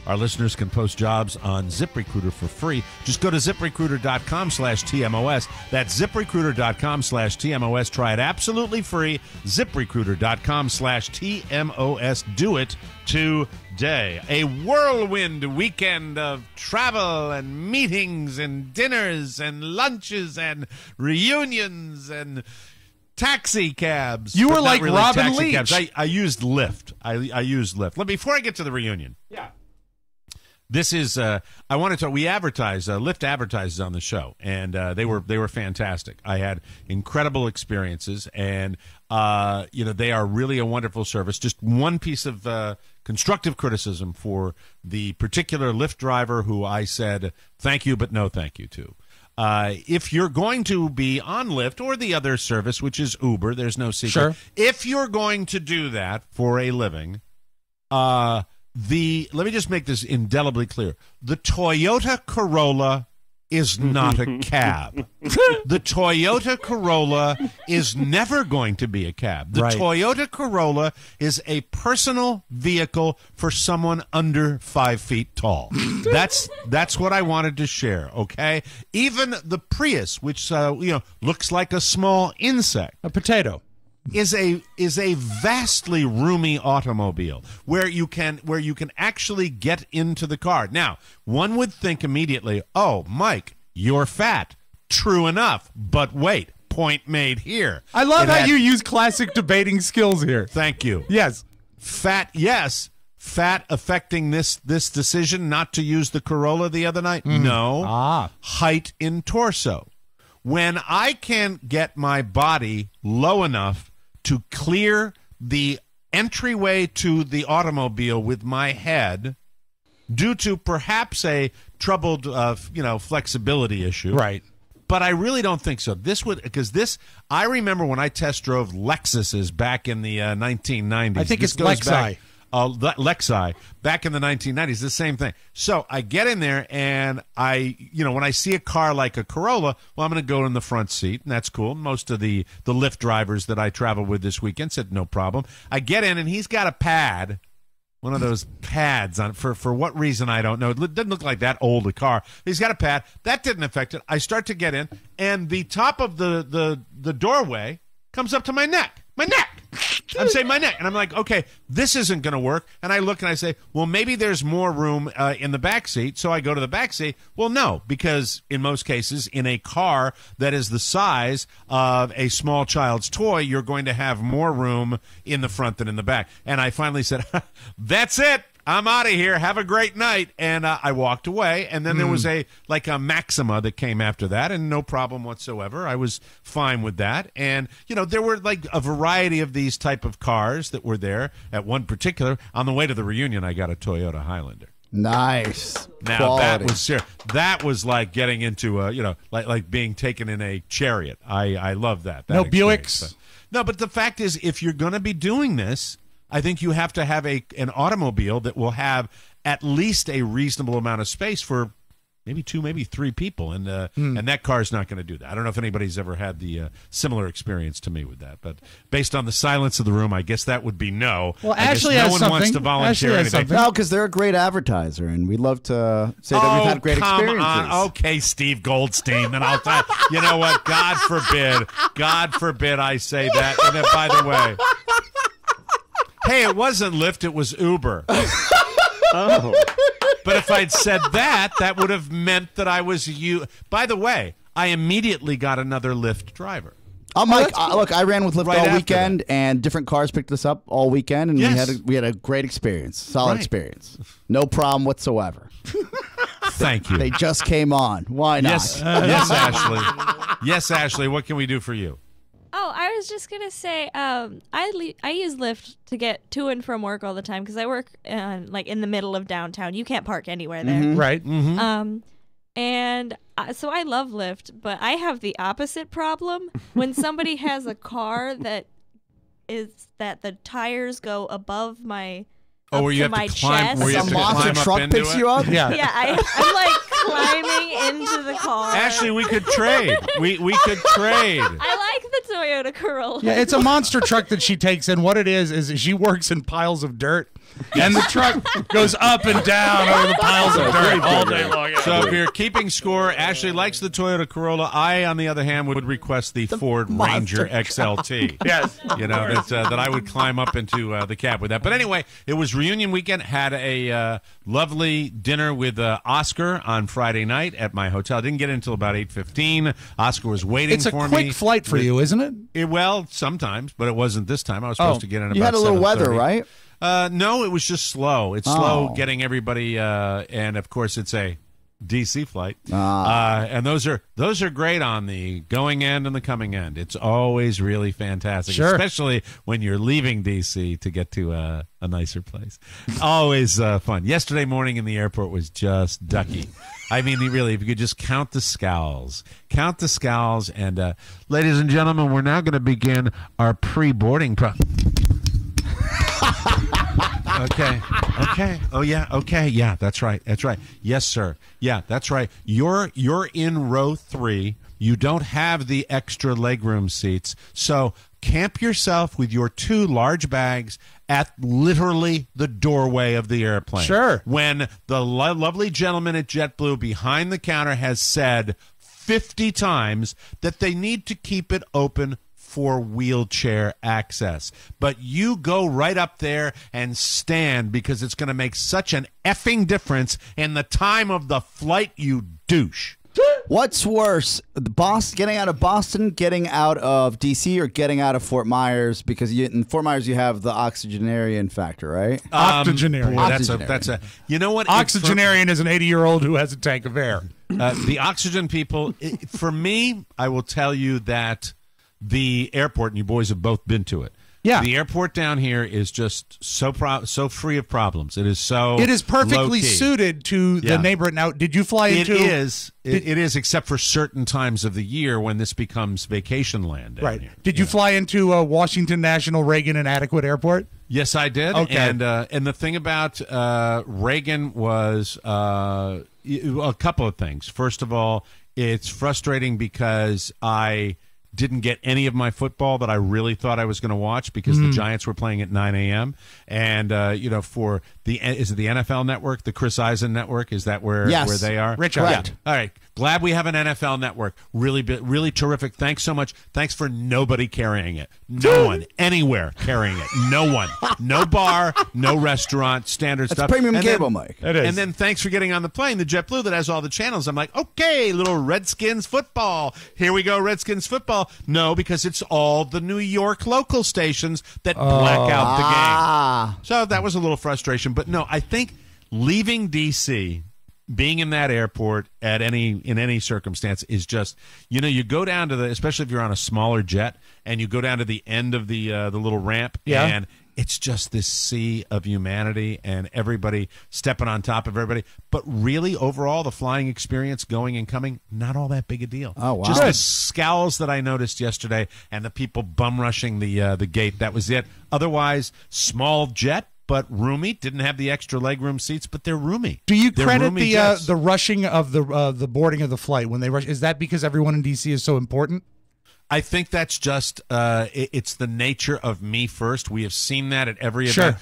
Our listeners can post jobs on ZipRecruiter for free. Just go to ZipRecruiter.com/TMOS. That's ZipRecruiter.com/TMOS. Try it absolutely free. ZipRecruiter.com/TMOS. Do it today. A whirlwind weekend of travel and meetings and dinners and lunches and reunions and taxi cabs. You were But not like really Robin taxi Leach. cabs. I used Lyft. I used Lyft. Before I get to the reunion. Yeah. This is I wanted to. We advertise. Lyft advertises on the show, and they were fantastic. I had incredible experiences, and they are really a wonderful service. Just one piece of constructive criticism for the particular Lyft driver who I said thank you, but no thank you to. If you're going to be on Lyft or the other service, which is Uber, there's no secret. Sure. If you're going to do that for a living, let me just make this indelibly clear. The Toyota Corolla is not a cab. The Toyota Corolla is never going to be a cab. The Right. Toyota Corolla is a personal vehicle for someone under 5 feet tall. That's what I wanted to share, okay? Even the Prius, which looks like a small insect, A potato. is a vastly roomy automobile where you can actually get into the car. Now, one would think immediately, "Oh, Mike, you're fat." True enough, but wait, point made here. I love how you use classic debating skills here. Thank you. Yes. Fat, yes. Fat affecting this decision not to use the Corolla the other night? No. Height in torso. When I can't get my body low enough to clear the entryway to the automobile with my head due to perhaps a troubled flexibility issue. Right. But I really don't think so. I remember when I test drove Lexuses back in the 1990s. I think This it's goes Lexi. back- Lexi, back in the 1990s, the same thing. So I get in there and when I see a car like a Corolla, well, I'm going to go in the front seat, and that's cool. Most of the Lyft drivers that I traveled with this weekend said no problem. I get in and he's got a pad, one of those pads on for what reason I don't know. It doesn't look like that old a car. He's got a pad. That didn't affect it. I start to get in, and the top of the doorway comes up to my neck. My neck. I'm saying my neck. And I'm like, okay, this isn't going to work. And I look and I say, well, maybe there's more room in the back seat. So I go to the back seat. Well, no, because in most cases, in a car that is the size of a small child's toy, you're going to have more room in the front than in the back. And I finally said, that's it. I'm out of here. Have a great night. And I walked away. And then there was a Maxima that came after that, and no problem whatsoever. I was fine with that. And, there were like a variety of these type of cars that were there. At one particular, on the way to the reunion, I got a Toyota Highlander. Nice. Now, Quality. that was serious. That was like getting into like being taken in a chariot. I love that. No experience. Buicks. But the fact is, if you're going to be doing this, I think you have to have an automobile that will have at least a reasonable amount of space for maybe 2, maybe 3 people, and that car is not going to do that. I don't know if anybody's ever had the similar experience to me with that, but based on the silence of the room, I guess that would be no. Well, I guess Ashley no has one something. wants to volunteer Ashley has anything. something. No, because they're a great advertiser, and we love to say that we've had great come experiences. on. Okay, Steve Goldstein. Then I'll tell you know what? God forbid I say that. And then, by the way, hey, it wasn't Lyft, it was Uber. Oh. But if I'd said that, that would have meant that I was you. By the way, I immediately got another Lyft driver. Mike, look, I ran with Lyft Right all after weekend, and different cars picked us up all weekend, and Yes. we had a great experience, solid Right. experience, no problem whatsoever. Thank you. They just came on. Why not? Yes, yes, Ashley. Yes, Ashley. What can we do for you? Oh, I was just gonna say, I use Lyft to get to and from work all the time because I work in the middle of downtown. You can't park anywhere there, Right. Mm-hmm. And so I love Lyft, but I have the opposite problem when somebody has a car that the tires go above my. Oh, where you up have to to my climb. chest. Where you have Some to monster climb truck up into picks it? you up? Yeah. Yeah, I'm like climbing into the car. Ashley, we could trade. We could trade. I like the Toyota Corolla. Yeah, it's a monster truck that she takes in. What it is she works in piles of dirt, and the truck goes up and down over the piles of dirt all day long. So if you're keeping score, Ashley likes the Toyota Corolla. I, on the other hand, would request the Ford Ranger XLT. Yes. You know, that I would climb up into the cab with that. But anyway, it was reunion weekend. Had a lovely dinner with Oscar on Friday night at my hotel. Didn't get in until about 8:15. Oscar was waiting for me. It's a quick flight for you, isn't it? Well, sometimes, but it wasn't this time. I was supposed to get in about 7:30. You had a little weather, right? No, it was just slow. It's slow getting everybody, and of course, it's a DC flight, and those are great on the going end and the coming end. It's always really fantastic, especially when you're leaving DC to get to a nicer place. Always fun. Yesterday morning in the airport was just ducky. I mean, really, if you could just count the scowls. And ladies and gentlemen, we're now going to begin our pre-boarding Okay. Oh yeah. Okay. Yeah. That's right. Yes, sir. Yeah, that's right. You're in row 3. You don't have the extra legroom seats, so camp yourself with your 2 large bags at literally the doorway of the airplane. Sure. When the lovely gentleman at JetBlue behind the counter has said 50 times that they need to keep it open for wheelchair access. But you go right up there and stand because it's going to make such an effing difference in the time of the flight, you douche. What's worse, getting out of Boston, getting out of D.C., or getting out of Fort Myers? Because in Fort Myers you have the octogenarian factor, right? Octogenarian. Boy, that's a. You know what? Octogenarian is an 80-year-old who has a tank of air. The oxygen people. For me, I will tell you that the airport, and you boys have both been to it. Yeah, the airport down here is just so free of problems. It is so. It is perfectly low-key. Suited to the neighborhood. Now, did you fly into? It is, except for certain times of the year when this becomes vacation land. Down here. Did you fly into Washington National Reagan Inadequate Airport? Yes, I did. Okay. And the thing about Reagan was a couple of things. First of all, it's frustrating because I didn't get any of my football that I really thought I was going to watch because the Giants were playing at 9 a.m. And, for is it the NFL Network, the Chris Eisen Network? Is that where they are? Rich, correct. Yeah. All right. Glad we have an NFL Network. Really terrific. Thanks so much. Thanks for nobody carrying it. No one anywhere carrying it. No one. No bar, no restaurant, standard stuff. Premium cable, Mike. It is. And then thanks for getting on the plane, the JetBlue that has all the channels. I'm like, okay, little Redskins football. Here we go, Redskins football. No, because it's all the New York local stations that black out the game. So that was a little frustration. But no, I think leaving D.C., being in that airport in any circumstance is just, you go down to especially if you're on a smaller jet, and you go down to the end of the little ramp, and it's just this sea of humanity and everybody stepping on top of everybody. But really, overall, the flying experience going and coming, not all that big a deal. Oh, wow. Just the scowls that I noticed yesterday and the people bum rushing the gate, that was it. Otherwise, small jet, but roomy. Didn't have the extra legroom seats, but they're roomy. Do you credit the rushing of the boarding of the flight when they rush? Is that because everyone in D.C. is so important? I think that's just it's the nature of me first. We have seen that at every event.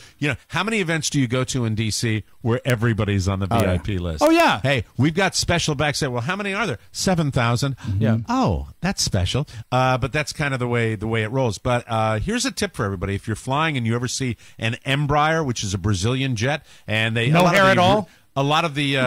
How many events do you go to in D.C. where everybody's on the VIP list? Oh, yeah. Hey, we've got special backstage. Well, how many are there? 7,000. Yeah. Oh, that's special. But that's kind of the way it rolls. But here's a tip for everybody. If you're flying and you ever see an Embraer, which is a Brazilian jet, and they no hair at all. A lot of the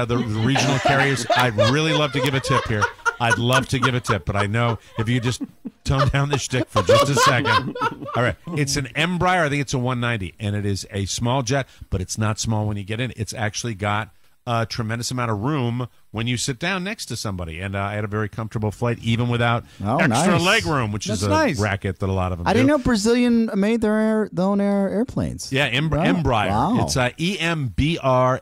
regional carriers, I'd really love to give a tip here. I'd love to give a tip, but I know if you just tone down the shtick for just a second. All right. It's an Embraer. I think it's a 190, and it is a small jet, but it's not small when you get in. It's actually got a tremendous amount of room when you sit down next to somebody. And I had a very comfortable flight, even without extra leg room, which is a racket that a lot of them do. I didn't know Brazilian made their own airplanes. Yeah, Embraer. Wow. It's Embraer.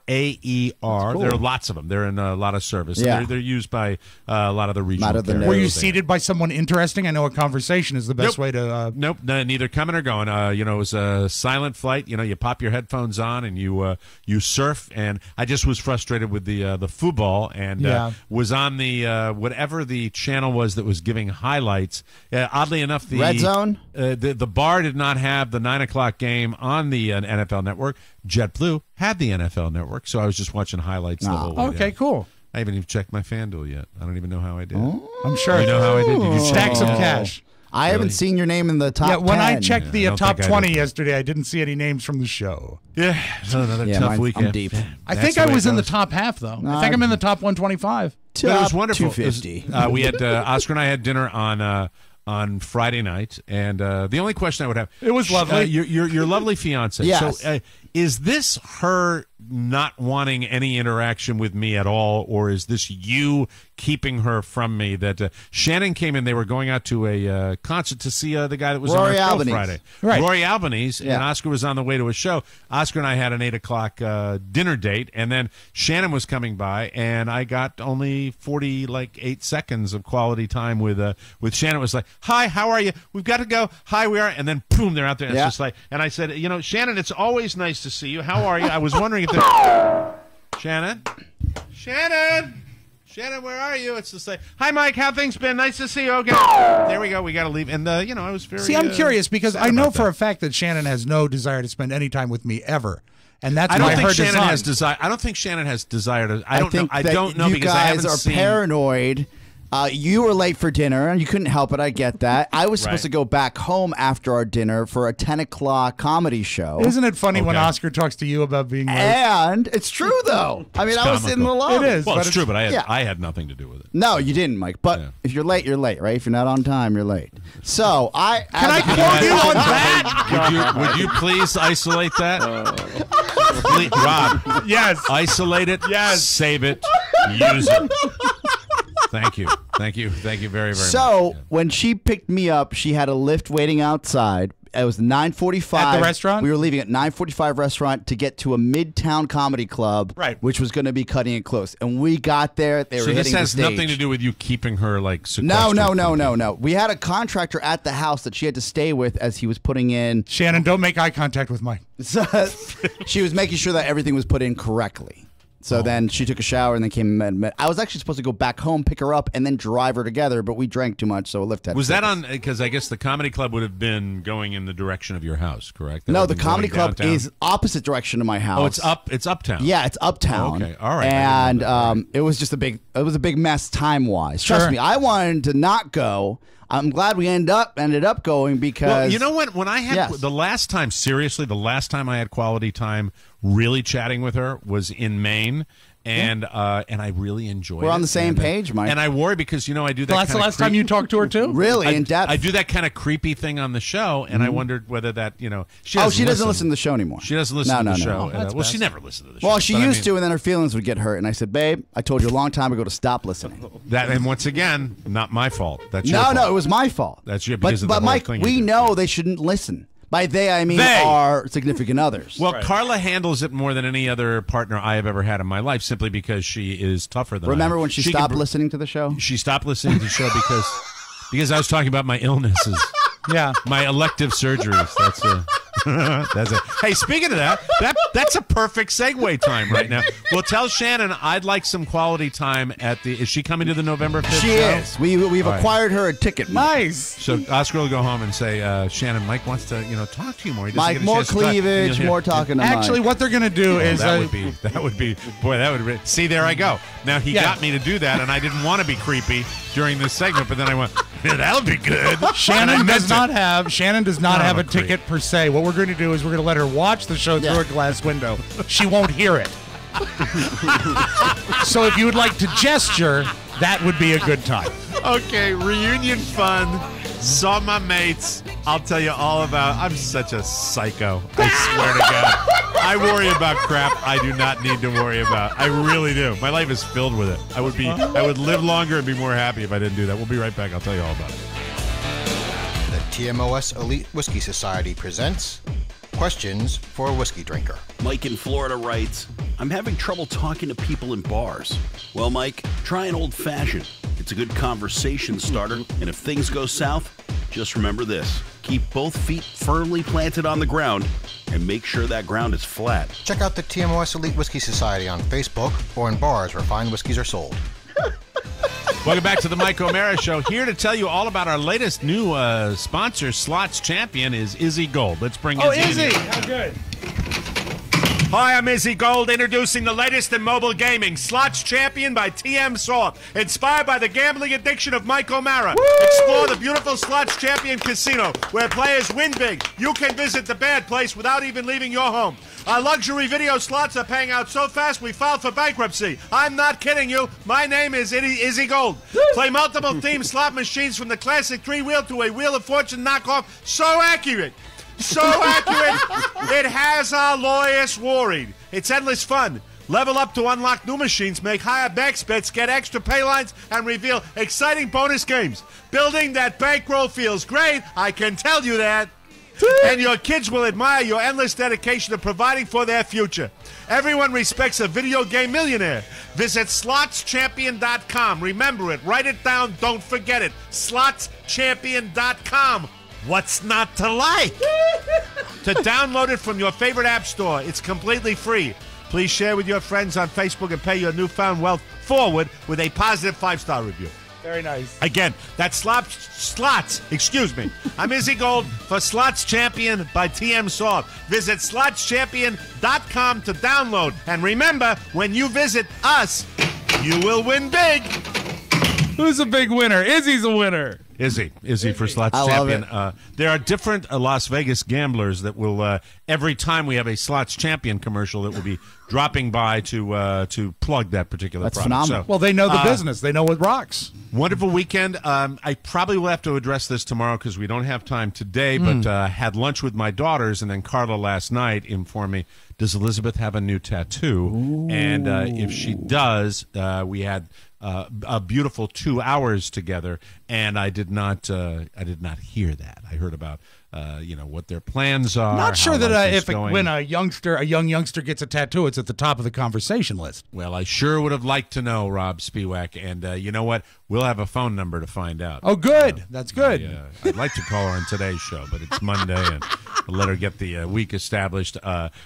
Cool. There are lots of them. They're in a lot of service. Yeah. They're used by a lot of the regional carriers. Were you seated by someone interesting? I know a conversation is the best way to... Nope, neither coming or going. It was a silent flight. You pop your headphones on and you surf. And I just was frustrated with the football and was on the whatever the channel was that was giving highlights. Oddly enough, the Red Zone, the bar did not have the 9 o'clock game on the NFL Network. JetBlue had the NFL Network, so I was just watching highlights the whole way. Okay, cool. I haven't even checked my FanDuel yet. I don't even know how I did. I'm sure. You know how I did? Did you stack some cash? I haven't seen your name in the top 10. When I checked the I top think I 20 did. yesterday, I didn't see any names from the show. Yeah, so another tough weekend. I'm deep. I think I was in the top half, though. I think I'm in the top 125. But it was wonderful. 250. We had Oscar and I had dinner on Friday night, and the only question I would have, it was lovely. Your lovely fiance. Yes. So, is this her not wanting any interaction with me at all, or is this you keeping her from me? That Shannon came in, they were going out to a concert to see the guy that was Rory on our show Albanese. Friday. Right. Rory Albanese, Yeah. and Oscar was on the way to a show. Oscar and I had an 8 o'clock dinner date, and then Shannon was coming by, and I got only 48 seconds of quality time with Shannon. It was like, hi, how are you? We've got to go. Hi, we are. And then, boom, they're out there. And it's just like, and I said, Shannon, it's always nice to see you. How are you? I was wondering if Shannon, where are you? It's just like, hi, Mike, how things been? Nice to see you. Okay, there we go. We got to leave. And I was very. See, I'm curious because sad I know about for that. a fact that Shannon has no desire to spend any time with me ever, and that's I don't why think her Shannon design. has desire. I don't think Shannon has desire to. I think don't know you because I guys haven't are seen. paranoid. You were late for dinner, and you couldn't help it. I get that. I was supposed Right. to go back home after our dinner for a 10 o'clock comedy show. Isn't it funny when Okay. Oscar talks to you about being late? And it's true, though. I mean, I was in the comical. lobby. It is. Well, but it's true, but yeah. I had nothing to do with it. No, you didn't, Mike. But Yeah. if you're late, you're late, right? If you're not on time, you're late. So Can I quote you on that? Would you please isolate that? Please, Rob, Yes. isolate it. Yes. Save it. Use it. Thank you. Thank you very, very much. So when she picked me up, she had a lift waiting outside. It was 9:45 At the restaurant? We were leaving at 9:45 restaurant to get to a Midtown comedy club, Right. which was going to be cutting it close. And we got there. They were So this hitting has the stage. nothing to do with you keeping her like No. sequestered. We had a contractor at the house that she had to stay with as he was putting in. Shannon, don't make eye contact with Mike. She was making sure that everything was put in correctly. So then she took a shower and then came and met. I was actually supposed to go back home, pick her up, and then drive her together, but we drank too much, so a lift had to Was take that us. on? Because I guess the comedy club would have been going in the direction of your house, correct? That No, would the have been comedy going club downtown? is opposite direction of my house. Oh, it's up. It's uptown. Yeah, it's uptown. Oh, okay. All right. And it was just a big mess time wise. Trust Sure. me, I wanted to not go. I'm glad we ended up going because Well, you know what? When I had Yes. the last time I had quality time really chatting with her was in Maine. And I really enjoyed it. We're on the same page, Mike. And I worry because, I do that Well, that's the kinda last time you talked to her, too? Really, in depth. I do that kind of creepy thing on the show, and I wondered whether that, she she doesn't listen to the show anymore. She doesn't listen to the show. Oh, that's Well, she best. never listened to the show. Well, she but I used mean, to, and then her feelings would get hurt. And I said, babe, I told you a long time ago to stop listening. That, and once again, not my fault. That's your fault. No, it was my fault. That's your because of the But whole Mike, thing you we did. know they shouldn't listen. By they, I mean They. our significant others. Well, Carla handles it more than any other partner I have ever had in my life, simply because she is tougher than I Remember am. when she can stopped br- listening to the show? She stopped listening to the show because I was talking about my illnesses. Yeah. My elective surgeries. That's it. Hey, speaking of that's a perfect segue time right now. Well, tell Shannon I'd like some quality time at the. Is she coming to the November 5th She show? is. We've All right. acquired her a ticket. Nice. So Oscar will go home and say, Shannon, Mike wants to, talk to you more. He doesn't Mike, get a more chance to talk. cleavage, You'll hear- more talking to Actually, Mike. what they're going to do is... that would be, boy, that would be. See, there I go. Now, he Yeah. got me to do that, and I didn't want to be creepy during this segment, but then I went, yeah, that'll be good. Shannon does not have I'm a a creep. ticket per se. What we're going to do is we're going to let her watch the show through a glass window. She won't hear it. So if you would like to gesture, that would be a good time. Okay, reunion fun. Saw my mates. I'll tell you all about. I'm such a psycho. I swear to God. I worry about crap I do not need to worry about. I really do. My life is filled with it. I would live longer and be more happy if I didn't do that. We'll be right back. I'll tell you all about it. The TMOS Elite Whiskey Society presents Questions for a Whiskey Drinker. Mike in Florida writes, I'm having trouble talking to people in bars. Well, Mike, try an old fashioned. It's a good conversation starter, and if things go south, Just remember this. Keep both feet firmly planted on the ground and make sure that ground is flat. Check out the TMOS Elite Whiskey Society on Facebook or in bars where fine whiskeys are sold. Welcome back to the Mike O'Mara Show. Here to tell you all about our latest new sponsor, Slots Champion, is Izzy Gold. Let's bring Izzy. How good. Hi, I'm Izzy Gold, introducing the latest in mobile gaming, Slots Champion by Tmos. Inspired by the gambling addiction of Mike O'Mara. Explore the beautiful Slots Champion Casino, where players win big. You can visit the bad place without even leaving your home. Our luxury video slots are paying out so fast we filed for bankruptcy. I'm not kidding you. My name is Izzy Gold. Play multiple themed slot machines from the classic 3-wheel to a Wheel of Fortune knockoff. So accurate. So accurate, it has our lawyers worried. It's endless fun. Level up to unlock new machines, make higher backs bets, get extra pay lines, and reveal exciting bonus games. Building that bankroll feels great, I can tell you that. And your kids will admire your endless dedication to providing for their future. Everyone respects a video game millionaire. Visit SlotsChampion.com. Remember it. Write it down. Don't forget it. SlotsChampion.com. What's not to like? To download it from your favorite app store. It's completely free. Please share with your friends on Facebook and pay your newfound wealth forward with a positive 5-star review. Very nice. Again, that's slots. Excuse me. I'm Izzy Gold for Slots Champion by TM Soft. Visit SlotsChampion.com to download. And remember, when you visit us, you will win big. Who's a big winner? Izzy's a winner. Izzy for Slots I love Champion. There are different Las Vegas gamblers that will, every time we have a Slots Champion commercial, that will be dropping by to plug that particular That's product. phenomenal. So, Well, they know the business. They know what rocks. wonderful weekend. I probably will have to address this tomorrow because we don't have time today, but had lunch with my daughters, and then Carla last night informed me, does Elizabeth have a new tattoo? Ooh. And if she does, we had a beautiful 2 hours together, and I did not hear that. I heard about what their plans are. Not sure that when a young youngster gets a tattoo, it's at the top of the conversation list. Well, I sure would have liked to know, Rob Spiewak, and you know what? We'll have a phone number to find out. Oh, good. That's good. I'd like to call her on today's show, but it's Monday, and I'll let her get the week established.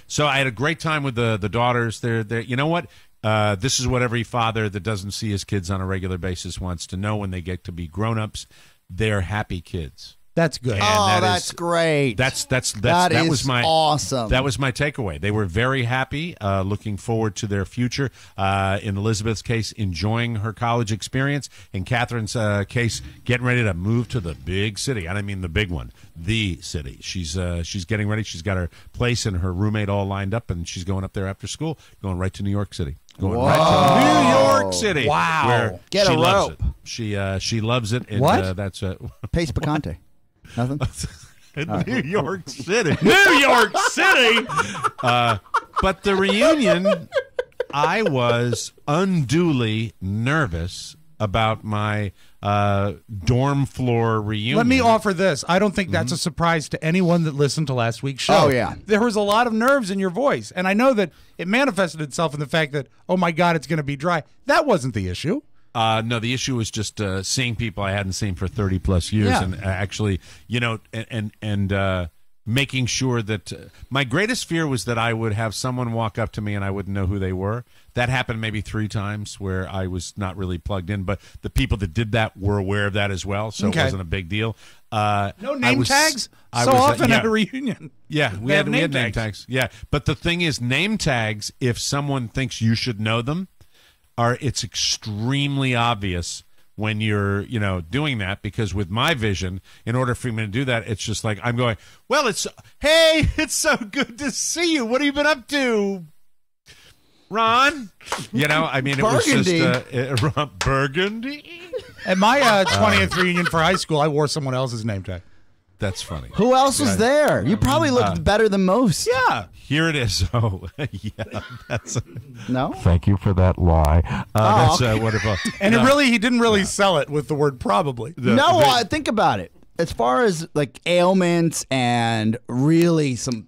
So I had a great time with the daughters. They're you know what? This is what every father that doesn't see his kids on a regular basis wants to know when they get to be grown-ups. They're happy kids. That's good. And that's great. That was my awesome. That was my takeaway. They were very happy, looking forward to their future. In Elizabeth's case, enjoying her college experience. In Catherine's case, getting ready to move to the big city. I don't mean the big one, the city. She's getting ready. She's got her place and her roommate all lined up, and she's going up there after school, going right to New York City. Going right to New York City. Wow. Where Get she a loves rope. it. She loves it. And, What? That's Pace Picante. Nothing? New York City. New York City. But the reunion, I was unduly nervous about my dorm floor reunion. Let me offer this. I don't think that's a surprise to anyone that listened to last week's show. Oh, yeah. There was a lot of nerves in your voice, and I know that it manifested itself in the fact that, oh, my God, it's going to be dry. That wasn't the issue. No, the issue was just seeing people I hadn't seen for 30-plus years, Yeah. and actually, and making sure that my greatest fear was that I would have someone walk up to me and I wouldn't know who they were. That happened maybe 3 times where I was not really plugged in, but the people that did that were aware of that as well, so Okay. it wasn't a big deal. No name tags? So often at a reunion. Yeah, we had name tags. Yeah, but the thing is, name tags, if someone thinks you should know them, it's extremely obvious when you're, doing that, because with my vision, in order for me to do that, it's just like I'm going, well, it's so good to see you. What have you been up to, Ron? It was just Burgundy. At my 20th reunion for high school, I wore someone else's name tag. That's funny. Who else was there? You probably looked better than most. Yeah. Here it is. Oh, yeah. That's No? Thank you for that lie. That's okay. wonderful. And he didn't really sell it with the word probably. Think about it. as far as like ailments and really some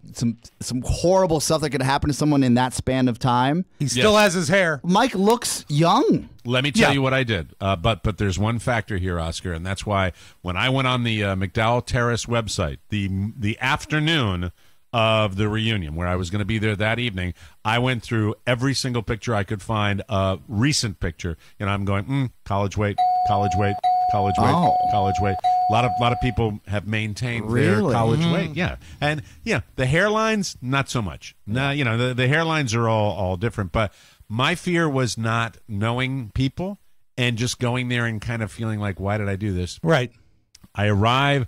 horrible stuff that could happen to someone in that span of time, he still has his hair. Mike looks young. Let me tell you what I did. But there's one factor here, Oscar, and that's why when I went on the McDowell Terrace website, the afternoon of the reunion, where I was going to be there that evening, I went through every single picture I could find, recent picture, and I'm going, college weight, college weight, college weight, college weight. A lot of people have maintained their college weight, yeah, and the hairlines, not so much. Now, the hairlines are all different, but my fear was not knowing people and just going there and kind of feeling like, why did I do this? Right. I arrive.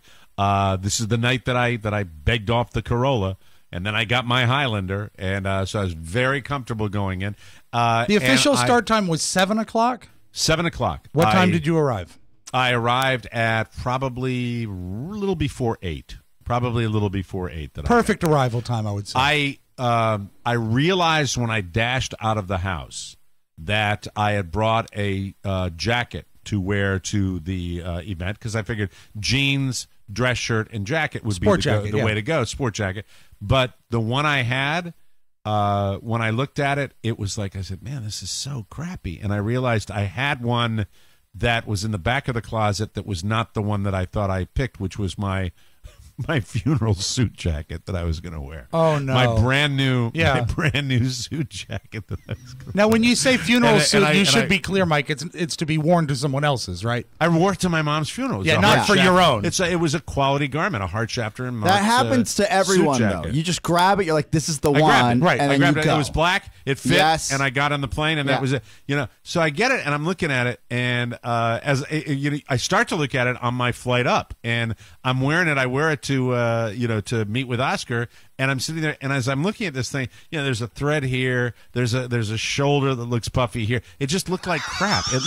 This is the night that I begged off the Corolla, and then I got my Highlander, and so I was very comfortable going in. The official start time was 7 o'clock? 7 o'clock. What time did you arrive? I arrived at probably a little before 8. Probably a little before 8. Perfect arrival time, I would say. I realized when I dashed out of the house that I had brought a jacket to wear to the event, because I figured jeans, dress shirt, and jacket would be the way to go, sport jacket. But the one I had, when I looked at it, it was like, I said, man, this is so crappy. And I realized I had one that was in the back of the closet that was not the one that I thought I picked, which was my funeral suit jacket that I was going to wear. Oh no! My brand new suit jacket that I was going to Now, wear. when you say funeral suit, you should be clear, Mike. It's to be worn to someone else's, right? I wore it to my mom's funeral. Yeah, not for your own. It was a quality garment, a heart chapter and that happens to everyone, though. You just grab it. You're like, this is the one, right? And I then grabbed it. go. It was black. It fit, and I got on the plane, and that was it. So I get it, and I'm looking at it, and I start to look at it on my flight up, and I'm wearing it. I wear it to to meet with Oscar, and I'm sitting there, and as I'm looking at this thing, there's a thread here, there's a shoulder that looks puffy here. It just looked like crap. It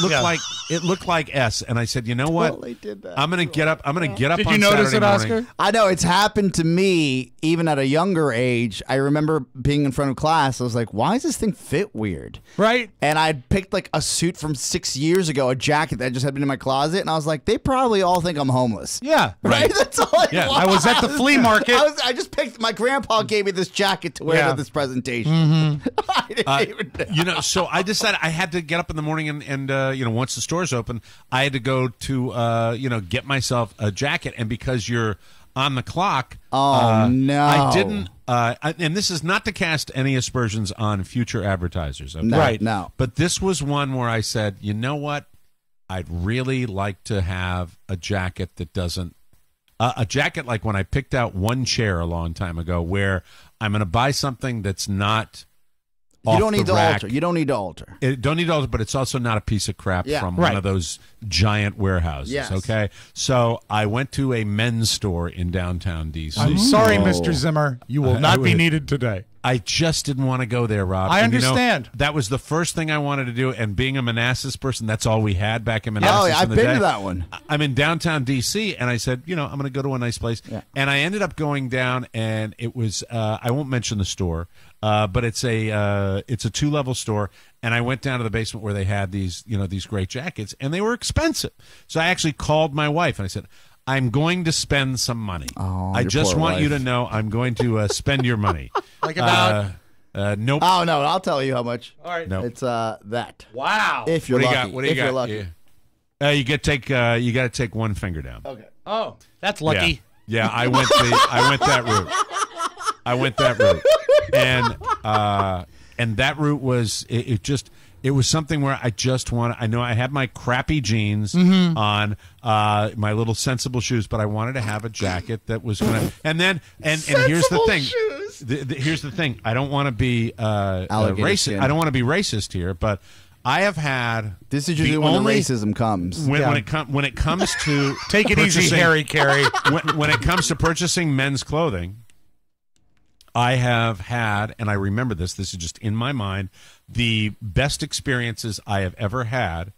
looked like S, and I said, you know what? Totally did that. I'm gonna get up. I'm gonna get up. Did on you notice Saturday it, morning. Oscar? I know it's happened to me even at a younger age. I remember being in front of class. I was like, why does this thing fit weird? Right. And I'd picked like a suit from 6 years ago, a jacket that just had been in my closet, and I was like, they probably all think I'm homeless. Yeah. Right. That's all it was. I was at the flea market. I just picked. My grandpa gave me this jacket to wear to this presentation. I didn't even know. So I decided I had to get up in the morning and once the stores open, I had to go to get myself a jacket. And because you're on the clock, no, I didn't. And this is not to cast any aspersions on future advertisers, okay? Right? No, but this was one where I said, you know what, I'd really like to have a jacket that doesn't. A jacket like when I picked out one chair a long time ago, where I'm going to buy something that's not. You don't need to rack. alter. You don't need to alter. Don't need to alter, but it's also not a piece of crap from right. one of those giant warehouses. Yes. Okay, so I went to a men's store in downtown D.C. I'm sorry, Mr. Zimmer. You will not be needed today. I just didn't want to go there, Rob. I And, understand. that was the first thing I wanted to do, and being a Manassas person, that's all we had back in Manassas. Oh, yeah, I've in the been day. to that one. I'm in downtown D.C., and I said, I'm going to go to a nice place. Yeah. And I ended up going down, and it was, I won't mention the store, but it's a 2-level store, and I went down to the basement where they had these great jackets, and they were expensive. So I actually called my wife, and I said, I'm going to spend some money. Oh, I your just poor want you wife. to know I'm going to spend your money. Like about. Nope. Oh no, I'll tell you how much. All right. Nope. It's that. Wow. If you're What do you lucky. got? What do you if got? you're lucky. Yeah. You got to take one finger down. Okay. Oh, that's lucky. Yeah, I went that route. I went that route, and that route was it was something where I just want. I know I had my crappy jeans on, my little sensible shoes, but I wanted to have a jacket that was gonna. And here's the thing. Here's the thing. I don't want to be racist. skin. I don't want to be racist here, but I have had. This is usually when the racism comes. When it comes to Take it easy, Harry Carey. when it comes to purchasing men's clothing, I have had, and I remember this is just in my mind, the best experiences I have ever had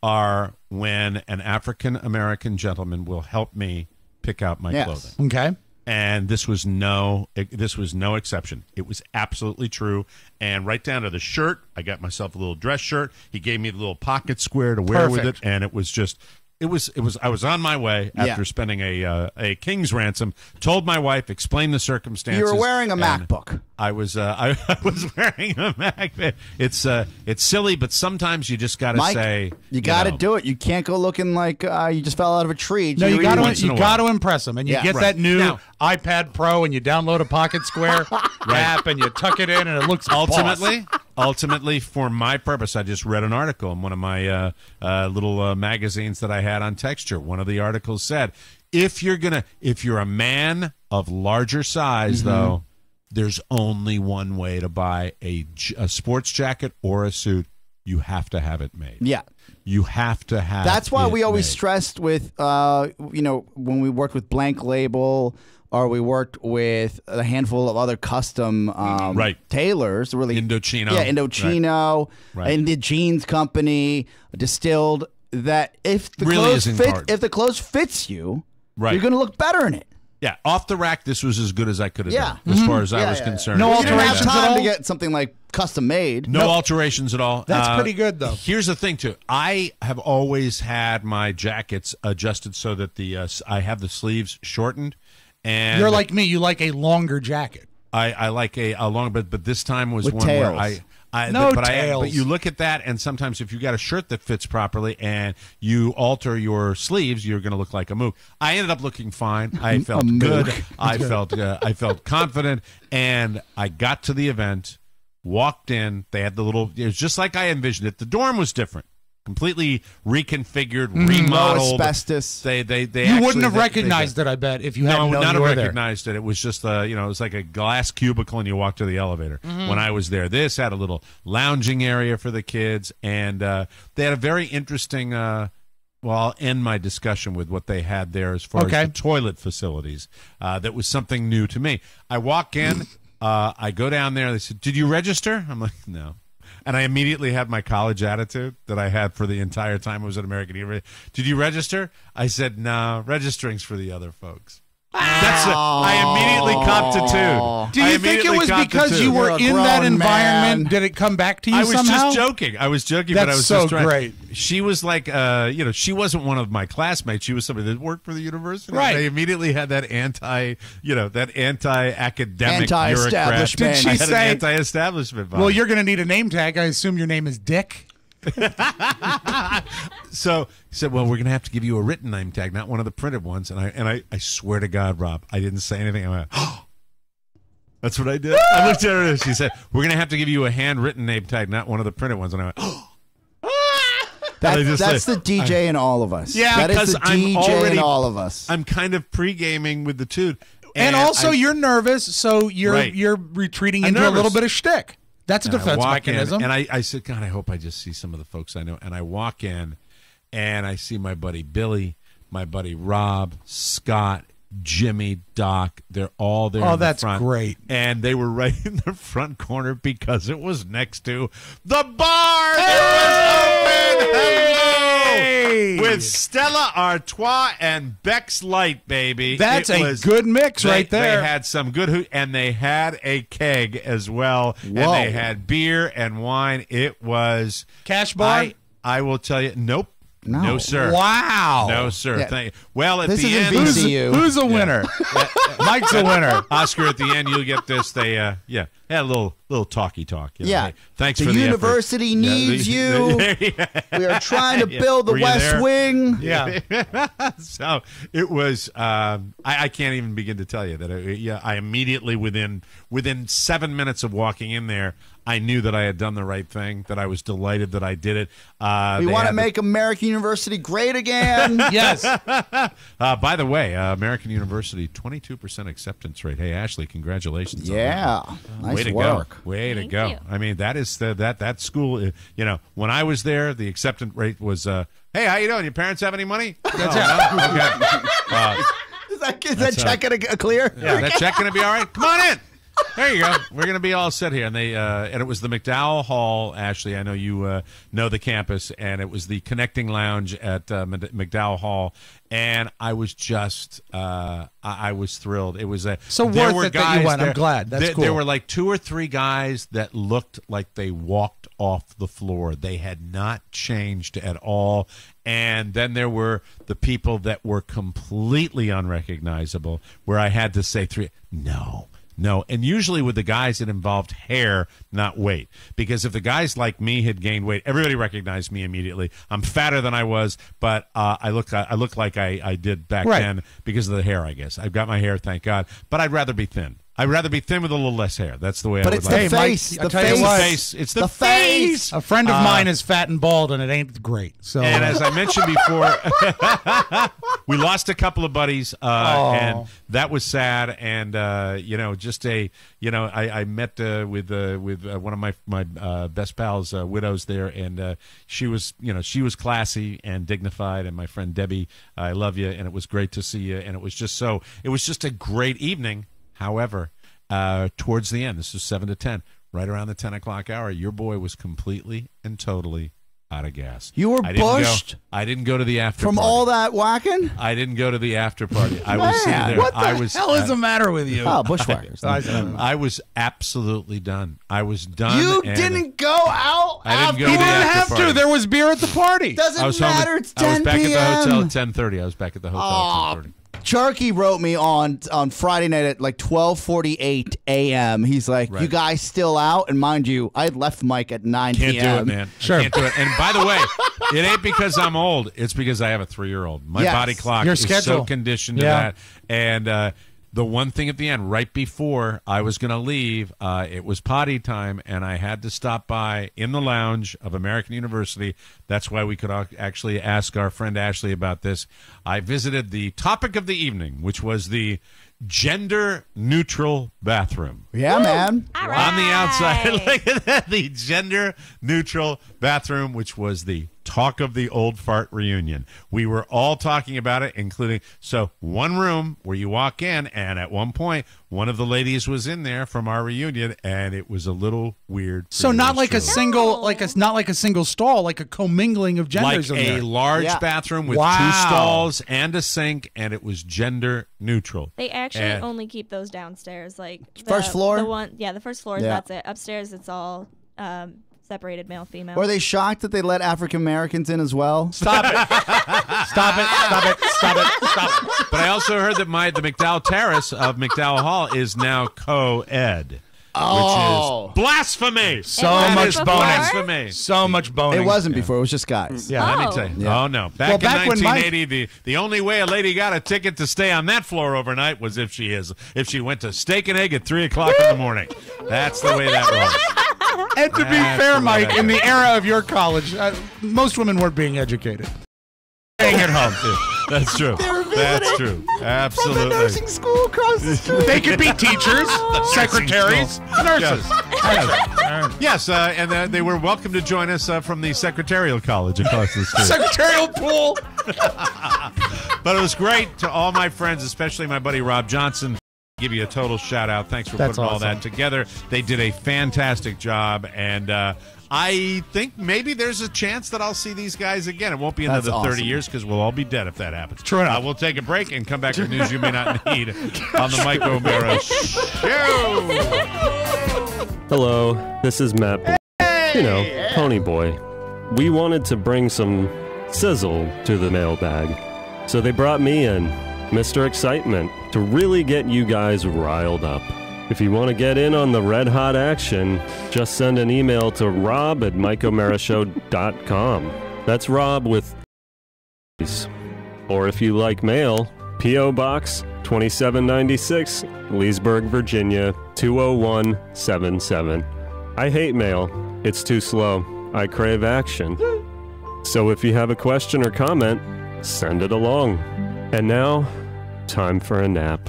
are when an African American gentleman will help me pick out my clothing. Okay. And this was no exception. It was absolutely true. And right down to the shirt, I got myself a little dress shirt. He gave me the little pocket square to wear with it, and it was just It was. I was on my way after spending a king's ransom. Told my wife, explained the circumstances. You were wearing a MacBook. I was. I was wearing a MacBook. It's silly, but sometimes you just got to say you got to do it. You can't go looking like you just fell out of a tree. No, you got to impress them, and you get that new iPad Pro, and you download a Pocket Square app, and you tuck it in, and it looks Ultimately, for my purpose, I just read an article in one of my little magazines that I had on Texture. One of the articles said, if you're a man of larger size, though, there's only one way to buy a sports jacket or a suit. You have to have it made. Yeah. You have to have That's why we always made. stressed with, when we worked with Blank Label, or we worked with a handful of other custom tailors, really Indochino. Yeah, Indochino, Right. and the jeans company, Distilled, that if the clothes fits you, you're going to look better in it. Yeah, off the rack, this was as good as I could have done, as far as I was concerned. No alterations at all? You didn't have time to get something like custom made. No alterations at all. That's pretty good, though. Here's the thing, too. I have always had my jackets adjusted so that I have the sleeves shortened. And you're like me. You like a longer jacket. I like a long, but this time was with one tails. where tails. but you look at that, and sometimes if you got a shirt that fits properly and you alter your sleeves, you're going to look like a mook. I ended up looking fine. I felt good. I felt confident, and I got to the event, walked in. They had it was just like I envisioned it. The dorm was different. Completely reconfigured, remodeled. No asbestos. They you wouldn't have recognized it, I bet, if you hadn't known not you were recognized it. It was just it was like a glass cubicle, and you walk to the elevator. When I was there, this had a little lounging area for the kids, and they had a very interesting. Well, I'll end my discussion with what they had there as far as the toilet facilities. That was something new to me. I walk in, I go down there. They said, "Did you register?" I'm like, "No." And I immediately had my college attitude that I had for the entire time I was at American University. Did you register? I said, no, registering's for the other folks. I immediately copped a tune. Do you think it was because you were in that environment? Man. Did it come back to you somehow? I was joking. That's but I was so just trying. Great. She was like, she wasn't one of my classmates. She was somebody that worked for the university. Right. They immediately had that anti-academic anti-establishment. bureaucrat. Did she say anti-establishment vibe. Well, you're going to need a name tag. I assume your name is Dick. So he said, well, we're going to have to give you a written name tag, not one of the printed ones. And I swear to God, Rob, I didn't say anything. I went, oh, that's what I did. I looked at her and she said, we're going to have to give you a handwritten name tag, not one of the printed ones. And I went, oh. That's the DJ in all of us. Yeah, that is the DJ in all of us. I'm kind of pre-gaming with the tune. And also you're nervous, so you're retreating into a little bit of shtick. That's a defense mechanism. And I said, God, I hope I just see some of the folks I know. And I walk in, and I see my buddy Billy, my buddy Rob, Scott, Jimmy, Doc. They're all there. Oh, that's front. Great. And they were right in the front corner because it was next to the bar. It was open. Hello. With Stella Artois and Beck's Light, baby. That's a good mix right there. They had some good and they had a keg as well. Whoa. And they had beer and wine. It was Cash bar? I will tell you, nope. No, sir. Wow. No, sir. Yeah. Well, at this the end, who's a winner? Mike's a winner. Oscar, at the end, you'll get this. They, had a little talky talk. Yeah. Hey, thanks the for the university effort. needs you. We are trying to build the West Wing. Yeah. So it was. I can't even begin to tell you that. I immediately within 7 minutes of walking in there, I knew that I had done the right thing, that I was delighted that I did it. We want to make American University great again. Yes. By the way, American University, 22% acceptance rate. Hey, Ashley, congratulations. Yeah. Nice Way to work. go. Way to Thank go. you. I mean, that is that school, when I was there, the acceptance rate was, hey, how you doing? Your parents have any money? That's no? Okay. Is that check going to clear? Yeah, that check going to be all right? Come on in. There you go. We're going to be all set here. And and it was the McDowell Hall, Ashley. I know you know the campus, and it was the connecting lounge at McDowell Hall. And I was just, I was thrilled. It was so worth it that you went. I'm glad. That's cool. There were like 2 or 3 guys that looked like they walked off the floor. They had not changed at all. And then there were the people that were completely unrecognizable, where I had to say No, and usually with the guys it involved hair, not weight. Because if the guys like me had gained weight, everybody recognized me immediately. I'm fatter than I was, but I look like I did back then because of the hair, I guess. I've got my hair, thank God. But I'd rather be thin. I'd rather be thin with a little less hair. That's the way I would like it. But it's the face. It's the face. A friend of mine is fat and bald, and it ain't great. So, and as I mentioned before, we lost a couple of buddies, and that was sad. And I met with one of my best pals, widows there, and she was classy and dignified. And my friend Debbie, I love you, and it was great to see you. And it was just a great evening. However, towards the end, this was 7 to 10, right around the 10 o'clock hour, your boy was completely and totally out of gas. You were bushed? I didn't go to the after From party. all that whacking? I didn't go to the after party. I was sitting there. What the hell is the matter with you? Oh, bushwhackers. I was absolutely done. I was done. You didn't go out I didn't go You to the didn't after have party. to. There was beer at the party. Doesn't matter. It's 10 I was back p.m. at the hotel at 10:30. I was back at the hotel at 10:30. Charky wrote me on Friday night at like 12:48 a.m. He's like, "You guys still out?" And mind you, I had left Mike at 9 Can't p.m. do it, man. Sure. Can't do it. And by the way, it ain't because I'm old. It's because I have a 3-year-old. My body clock is so conditioned to that. And the one thing at the end, right before I was going to leave, it was potty time, and I had to stop by in the lounge of American University. That's why we could actually ask our friend Ashley about this. I visited the topic of the evening, which was the gender-neutral bathroom. Yeah, man. All On the outside, right. look at that, the gender-neutral bathroom, which was the talk of the old fart reunion. We were all talking about it, including, one room where you walk in, and at one point, one of the ladies was in there from our reunion, and it was a little weird. So not like a single, not like a single stall, like a commingling of genders. Like in a there. large bathroom with 2 stalls and a sink, and it was gender neutral. They actually only keep those downstairs, like first floor. The first floor. That's it. Upstairs, it's all separated male female. Were they shocked that they let African Americans in as well? Stop it! Stop it! Stop it! Stop it! Stop it! But I also heard that the McDowell Terrace of McDowell Hall is now co-ed. Oh. Which is blasphemy. So much boning. Blasphemy. So much boning. It wasn't before. It was just guys. Yeah. Let me tell you. Oh, no. Back in 1980, the only way a lady got a ticket to stay on that floor overnight was if she went to Steak and Egg at 3 o'clock in the morning. That's the way that rolls. And to be fair, Mike, in the era of your college, most women weren't being educated. Staying at home, too. That's true. That's true. Absolutely. From the nursing school across the street. They could be teachers, secretaries, nurses. Yes, and they were welcome to join us from the Secretarial College across the street. Secretarial pool. But it was great to all my friends, especially my buddy Rob Johnson. Give you a total shout out. Thanks for putting all that together. They did a fantastic job, and I think maybe there's a chance that I'll see these guys again. It won't be another 30 years because we'll all be dead if that happens. True enough. We'll take a break and come back with news you may not need on the Mike O'Mara Show. Hello, this is Matt. Pony Boy. We wanted to bring some sizzle to the mailbag, so they brought me in, Mr. Excitement, to really get you guys riled up. If you want to get in on the red-hot action, just send an email to rob@mikeomarashow.com. That's Rob with or if you like mail, P.O. Box 2796, Leesburg, Virginia 20177. I hate mail. It's too slow. I crave action. So if you have a question or comment, send it along. And now, time for a nap.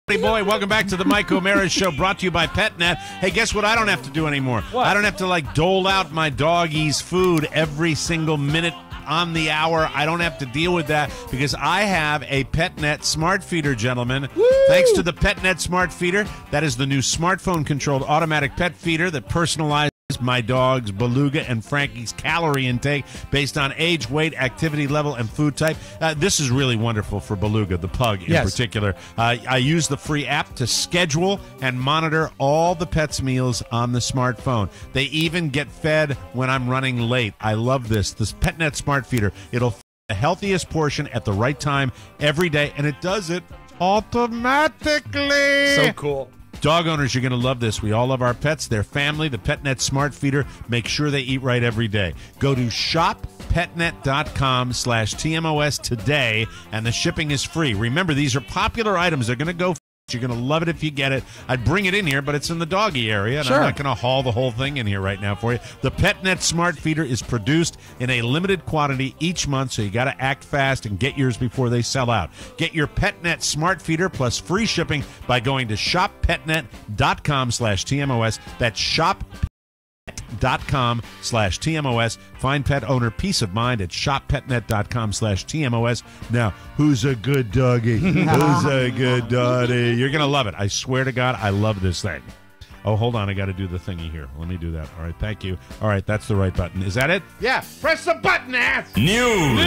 Hey boy, welcome back to the Mike O'Mara Show, brought to you by PetNet. Hey, guess what I don't have to do anymore? What? I don't have to dole out my doggies food every single minute on the hour. I don't have to deal with that because I have a PetNet smart feeder, gentlemen. Woo! Thanks to the PetNet smart feeder, that is the new smartphone-controlled automatic pet feeder that personalizes my dog's Beluga and Frankie's calorie intake based on age, weight, activity level, and food type. This is really wonderful for Beluga, the pug in particular. I use the free app to schedule and monitor all the pet's meals on the smartphone. They even get fed when I'm running late. I love this. This PetNet smart feeder, it'll feed the healthiest portion at the right time every day, and it does it automatically. So cool. Dog owners, you're going to love this. We all love our pets, their family. The PetNet Smart Feeder makes sure they eat right every day. Go to shoppetnet.com/TMOS today, and the shipping is free. Remember, these are popular items. They're going to go fast. You're going to love it if you get it. I'd bring it in here, but it's in the doggy area, and I'm not going to haul the whole thing in here right now for you. The PetNet Smart Feeder is produced in a limited quantity each month, so you got to act fast and get yours before they sell out. Get your PetNet Smart Feeder plus free shipping by going to shoppetnet.com/TMOS. That's shoppetnet.com/TMOS. Find pet owner peace of mind at shoppetnet.com/TMOS. Now, who's a good doggy? Who's a good doggy? You're going to love it. I swear to God, I love this thing. Oh, hold on. I got to do the thingy here. Let me do that. All right. Thank you. All right. That's the right button. Is that it? Yeah. Press the button, ass. News.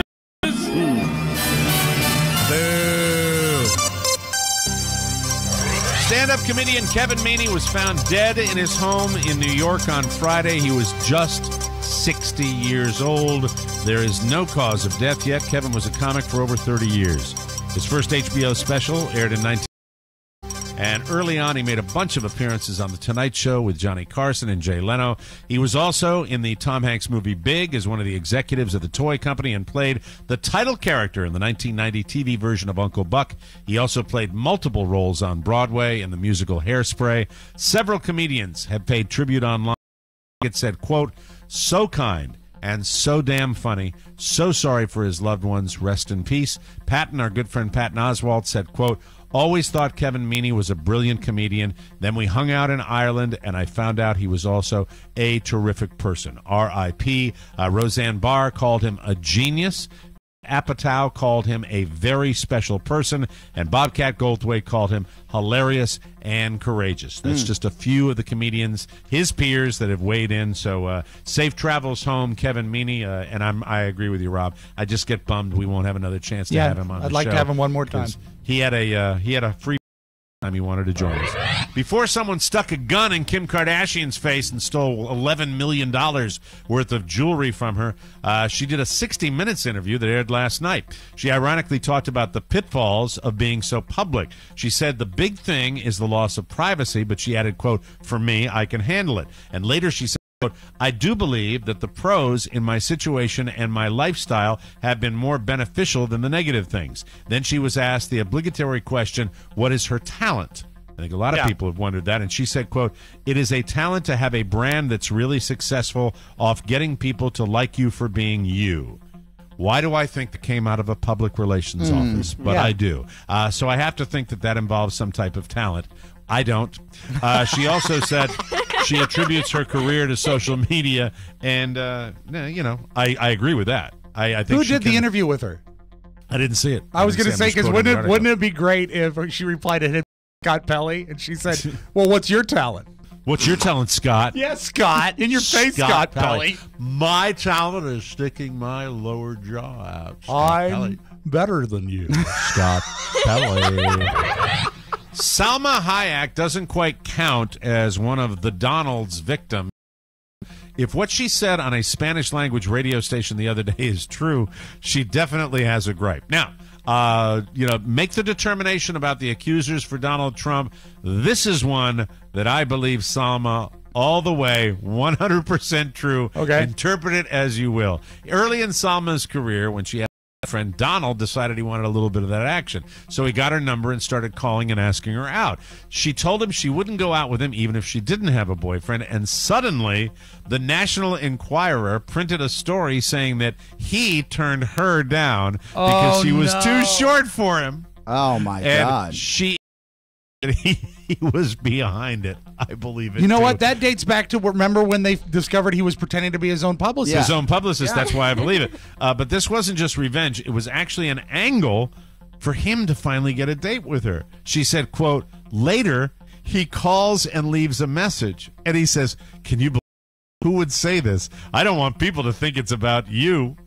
Stand-up comedian Kevin Meaney was found dead in his home in New York on Friday. He was just 60 years old. There is no cause of death yet. Kevin was a comic for over 30 years. His first HBO special aired in 19... And early on, he made a bunch of appearances on The Tonight Show with Johnny Carson and Jay Leno. He was also in the Tom Hanks movie Big as one of the executives of the toy company and played the title character in the 1990 TV version of Uncle Buck. He also played multiple roles on Broadway in the musical Hairspray. Several comedians have paid tribute online. It said, quote, "So kind and so damn funny. So sorry for his loved ones. Rest in peace." Patton, our good friend Patton Oswalt, said, quote, "Always thought Kevin Meaney was a brilliant comedian. Then we hung out in Ireland, and I found out he was also a terrific person. R.I.P. Roseanne Barr called him a genius. Apatow called him a very special person, and Bobcat Goldthwait called him hilarious and courageous." That's just a few of the comedians, his peers, that have weighed in. So safe travels home, Kevin Meaney. And I agree with you, Rob. I just get bummed we won't have another chance to have him on the show. I'd like to have him one more time. He had a free time he wanted to join us. Before someone stuck a gun in Kim Kardashian's face and stole $11 million worth of jewelry from her, she did a 60 Minutes interview that aired last night. She ironically talked about the pitfalls of being so public. She said the big thing is the loss of privacy, but she added, quote, "For me, I can handle it." And later she said, "I do believe that the pros in my situation and my lifestyle have been more beneficial than the negative things." Then she was asked the obligatory question, what is her talent? I think a lot of people have wondered that. And she said, quote, "It is a talent to have a brand that's really successful off getting people to like you for being you." Why do I think that came out of a public relations office? But I do. So I have to think that involves some type of talent. I don't. She also said she attributes her career to social media, and I agree with that. I think who did the interview with her? I didn't see it. I was going to say, because wouldn't it be great if she replied to him, Scott Pelley, and she said, "Well, what's your talent?" What's your talent, Scott? Yes, Scott. In your face, Scott Pelley. My talent is sticking my lower jaw out. I'm better than you, Scott Pelley. Salma Hayek doesn't quite count as one of the Donald's victims. If what she said on a Spanish-language radio station the other day is true, she definitely has a gripe. Now, make the determination about the accusers for Donald Trump. This is one that I believe Salma all the way, 100% true. Okay. Interpret it as you will. Early in Salma's career, when she had friend Donald, decided he wanted a little bit of that action. So he got her number and started calling and asking her out. She told him she wouldn't go out with him even if she didn't have a boyfriend. And suddenly, the National Enquirer printed a story saying that he turned her down because she was too short for him. Oh, my God. She He was behind it. I believe it. You know too. what? That dates back to, remember when they discovered he was pretending to be his own publicist? His own publicist. That's why I believe it. But this wasn't just revenge. It was actually an angle for him to finally get a date with her. She said, quote, later, he calls and leaves a message. And he says, can you believe who would say this? I don't want people to think it's about you.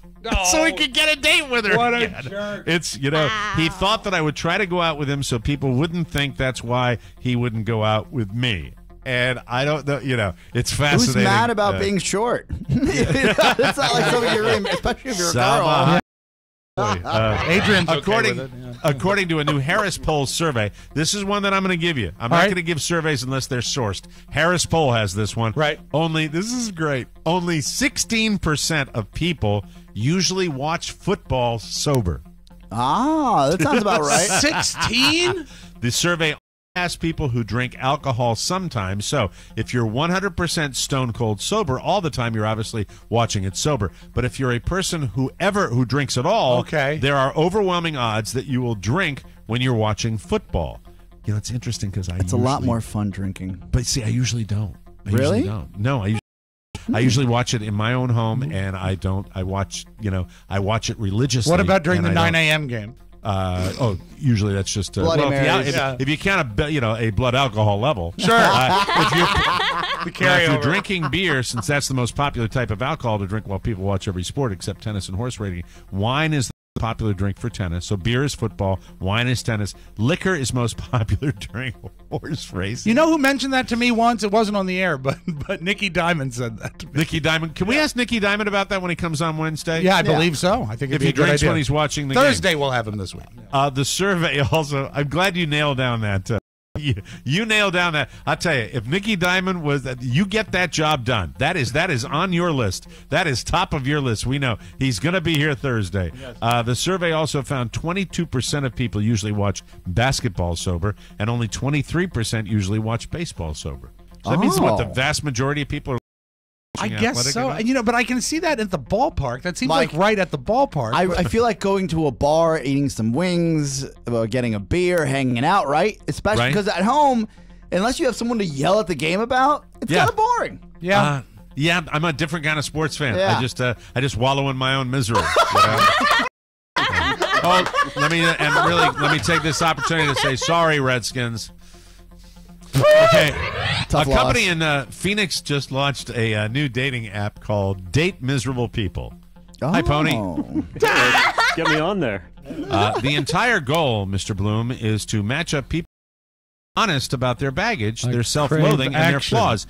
So he could get a date with her. What a jerk. It's, he thought that I would try to go out with him so people wouldn't think that's why he wouldn't go out with me. And I don't know, it's fascinating. Who's mad about being short? It's not like something you're really, especially if you're a girl. Adrian's according to a new Harris Poll survey, this is one that I'm going to give you. I'm not going to give surveys unless they're sourced. Harris Poll has this one. Right. This is great. Only 16% of people usually watch football sober. That sounds about right. 16? The survey asked people who drink alcohol sometimes. So if you're 100% stone cold sober all the time, you're obviously watching it sober. But if you're a person who drinks at all, there are overwhelming odds that you will drink when you're watching football. It's interesting because it's a lot more fun drinking. But see, I usually don't. Really? No, I usually watch it in my own home, and I don't. I watch it religiously. What about during the 9 a.m. game? Usually that's just if you count a blood alcohol level. Sure. If you're drinking beer, since that's the most popular type of alcohol to drink while people watch every sport except tennis and horse racing, wine is the popular drink for tennis. So beer is football, wine is tennis, liquor is most popular during horse racing. You know who mentioned that to me once? It wasn't on the air, but Nicky Diamond said that to me. Nicky Diamond. Can we ask Nicky Diamond about that when he comes on Wednesday? Yeah, I believe so. I think if he drinks when he's watching the Thursday, game. We'll have him this week. The survey also. I'm glad you nailed down that. You nailed down that. I'll tell you, if Nicky Diamond you get that job done. That is on your list. That is top of your list. We know he's going to be here Thursday. Yes. The survey also found 22% of people usually watch basketball sober, and only 23% usually watch baseball sober. So that means what the vast majority of people are. I guess so. But I can see that at the ballpark. That seems like right at the ballpark. I feel like going to a bar, eating some wings, getting a beer, hanging out, right? Especially because at home, unless you have someone to yell at the game about, it's kind of boring. Yeah. I'm a different kind of sports fan. Yeah. I just wallow in my own misery. Let me take this opportunity to say sorry, Redskins. Okay, Tough a company loss. in Phoenix just launched a new dating app called Date Miserable People. Hi, Pony. Get me on there. The entire goal, Mr. Bloom, is to match up people honest about their baggage, their self-loathing, and their flaws.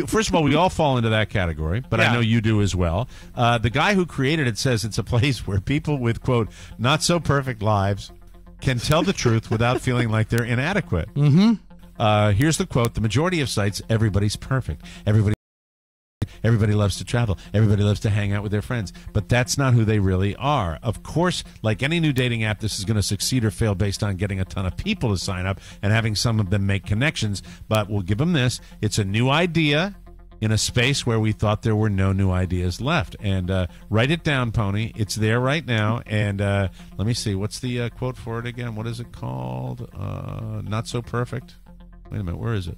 First of all, we all fall into that category, but I know you do as well. The guy who created it says it's a place where people with, quote, not so perfect lives can tell the truth without feeling like they're inadequate. Mm-hmm. Here's the quote. The majority of sites, everybody's perfect. Everybody loves to travel. Everybody loves to hang out with their friends. But that's not who they really are. Of course, like any new dating app, this is going to succeed or fail based on getting a ton of people to sign up and having some of them make connections. But we'll give them this. It's a new idea in a space where we thought there were no new ideas left. And write it down, Pony. It's there right now. And let me see. What's the quote for it again? What is it called? Not so perfect. Wait a minute, where is it?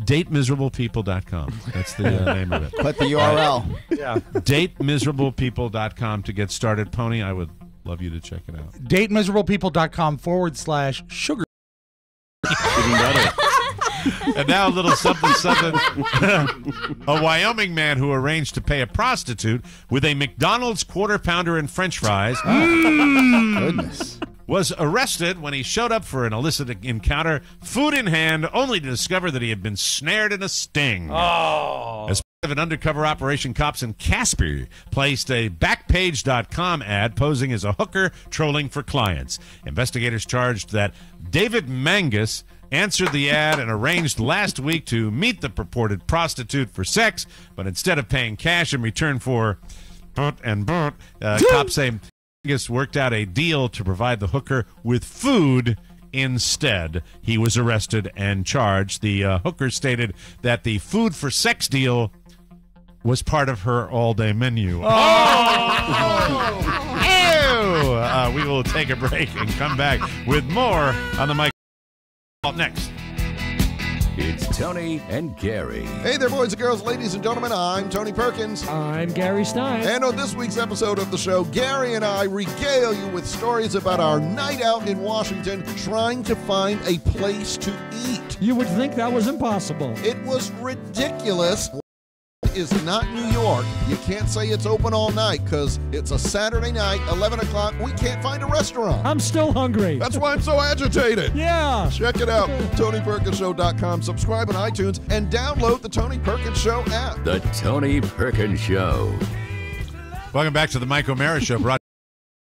DateMiserablePeople.com. That's the name of it. Put the URL. DateMiserablePeople.com to get started. Pony, I would love you to check it out. DateMiserablePeople.com/sugar. Even better. And now a little something. A Wyoming man who arranged to pay a prostitute with a McDonald's quarter pounder and French fries. Goodness. Was arrested when he showed up for an illicit encounter, food in hand, only to discover that he had been snared in a sting. Oh. As part of an undercover operation, cops in Casper placed a Backpage.com ad posing as a hooker trolling for clients. Investigators charged that David Mangus answered the ad and arranged last week to meet the purported prostitute for sex, but instead of paying cash in return for cops say Mangus worked out a deal to provide the hooker with food instead. He was arrested and charged. The hooker stated that the food for sex deal was part of her all-day menu. We will take a break and come back with more on the mic. Up next. It's Tony and Gary. Hey there, boys and girls, ladies and gentlemen. I'm Tony Perkins. I'm Gary Stein. And on this week's episode of the show, Gary and I regale you with stories about our night out in Washington trying to find a place to eat. You would think that was impossible. It was ridiculous. Is not New York. You can't say it's open all night because it's a Saturday night, 11 o'clock. We can't find a restaurant. I'm still hungry. That's why I'm so agitated. Yeah. Check it out. TonyPerkinsShow.com. Subscribe on iTunes and download the Tony Perkins Show app. The Tony Perkins Show. Welcome back to the Mike O'Mara Show. Brought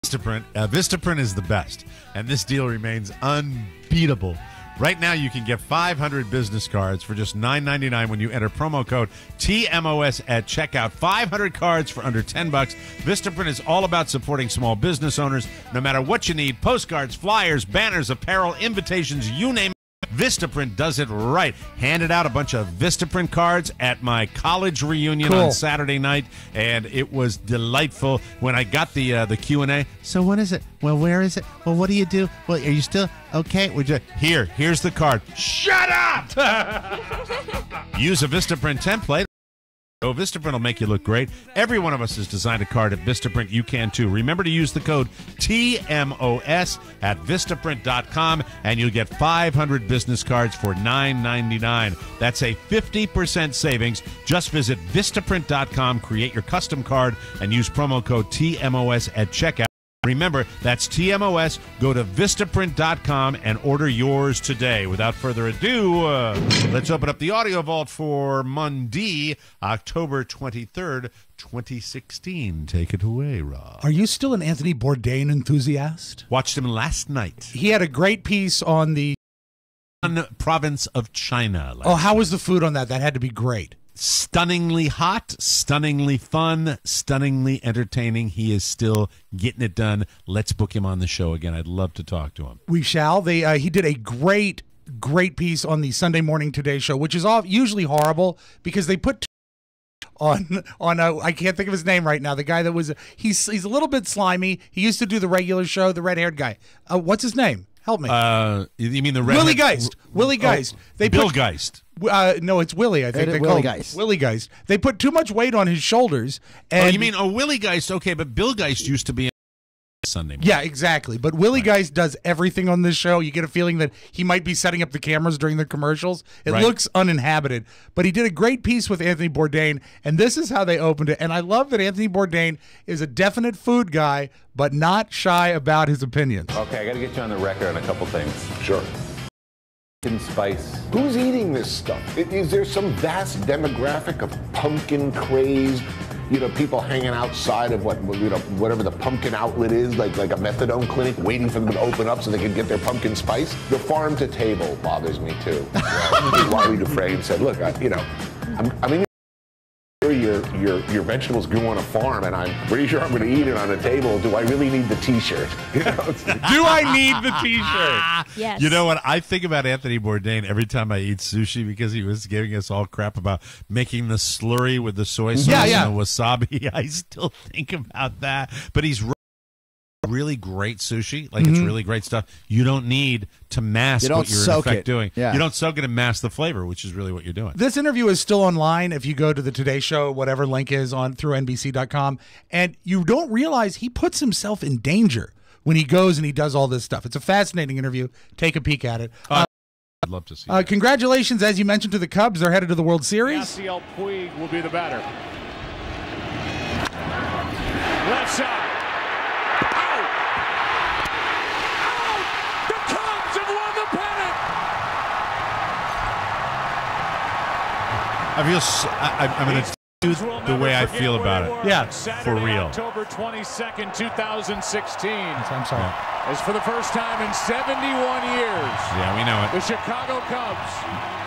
to Vistaprint. Vistaprint is the best, and this deal remains unbeatable. Right now, you can get 500 business cards for just $9.99 when you enter promo code TMOS at checkout. 500 cards for under $10. Vistaprint is all about supporting small business owners. No matter what you need, postcards, flyers, banners, apparel, invitations, you name it. Vistaprint does it right. Handed out a bunch of Vistaprint cards at my college reunion on Saturday night, and it was delightful when I got the Q&A. So when is it? Well, where is it? Well, what do you do? Well, are you still okay? Here's the card. Shut up! Use a Vistaprint template. Oh, Vistaprint will make you look great. Every one of us has designed a card at Vistaprint. You can too. Remember to use the code TMOS at Vistaprint.com and you'll get 500 business cards for $9.99. That's a 50% savings. Just visit Vistaprint.com, create your custom card, and use promo code TMOS at checkout. Remember, that's TMOS. Go to Vistaprint.com and order yours today. Without further ado, let's open up the audio vault for Monday, October 23rd, 2016. Take it away, Rob. Are you still an Anthony Bourdain enthusiast? Watched him last night. He had a great piece on the province of China. How was the food on that? That had to be great. Stunningly hot, stunningly fun, stunningly entertaining. He is still getting it done. Let's book him on the show again. I'd love to talk to him. We shall. He did a great piece on the Sunday Morning Today show, which is usually horrible because they put on I can't think of his name right now. The guy that was he's a little bit slimy. He used to do the regular show, the red-haired guy. What's his name? Help me. You mean the red Willie Geist? Willie Geist. Bill Geist. No, it's Willie. I think they call Geist. Willie Geist. They put too much weight on his shoulders. And you mean Willie Geist? Okay, but Bill Geist used to be on Sunday morning. Yeah, exactly. But Willie Geist does everything on this show. You get a feeling that he might be setting up the cameras during the commercials. It looks uninhabited. But he did a great piece with Anthony Bourdain, and this is how they opened it. And I love that Anthony Bourdain is a definite food guy, but not shy about his opinions. Okay, I got to get you on the record on a couple things. Sure. Spice. Who's eating this stuff? Is there some vast demographic of pumpkin crazed, people hanging outside of whatever the pumpkin outlet is, like a methadone clinic, waiting for them to open up so they can get their pumpkin spice? The farm to table bothers me too. Wiley Dufresne said, "Look, I mean." Your vegetables grew on a farm, and I'm pretty sure I'm going to eat it on a table. Do I really need the T-shirt? Do I need the T-shirt? Yes. You know what? I think about Anthony Bourdain every time I eat sushi because he was giving us all crap about making the slurry with the soy sauce and the wasabi. I still think about that. But he's really great sushi. Like, it's really great stuff. You don't need to mask what you're in effect doing. Yeah. You don't soak it and mask the flavor, which is really what you're doing. This interview is still online if you go to the Today Show, whatever link is on through NBC.com, and you don't realize he puts himself in danger when he goes and he does all this stuff. It's a fascinating interview. Take a peek at it. I'd love to see that. Congratulations, as you mentioned, to the Cubs. They're headed to the World Series. Yasiel Puig will be the batter. Left side. I'm going to do the way I feel about it. Yeah, for real. October 22nd, 2016. I'm sorry. As for the first time in 71 years. Yeah, we know it. The Chicago Cubs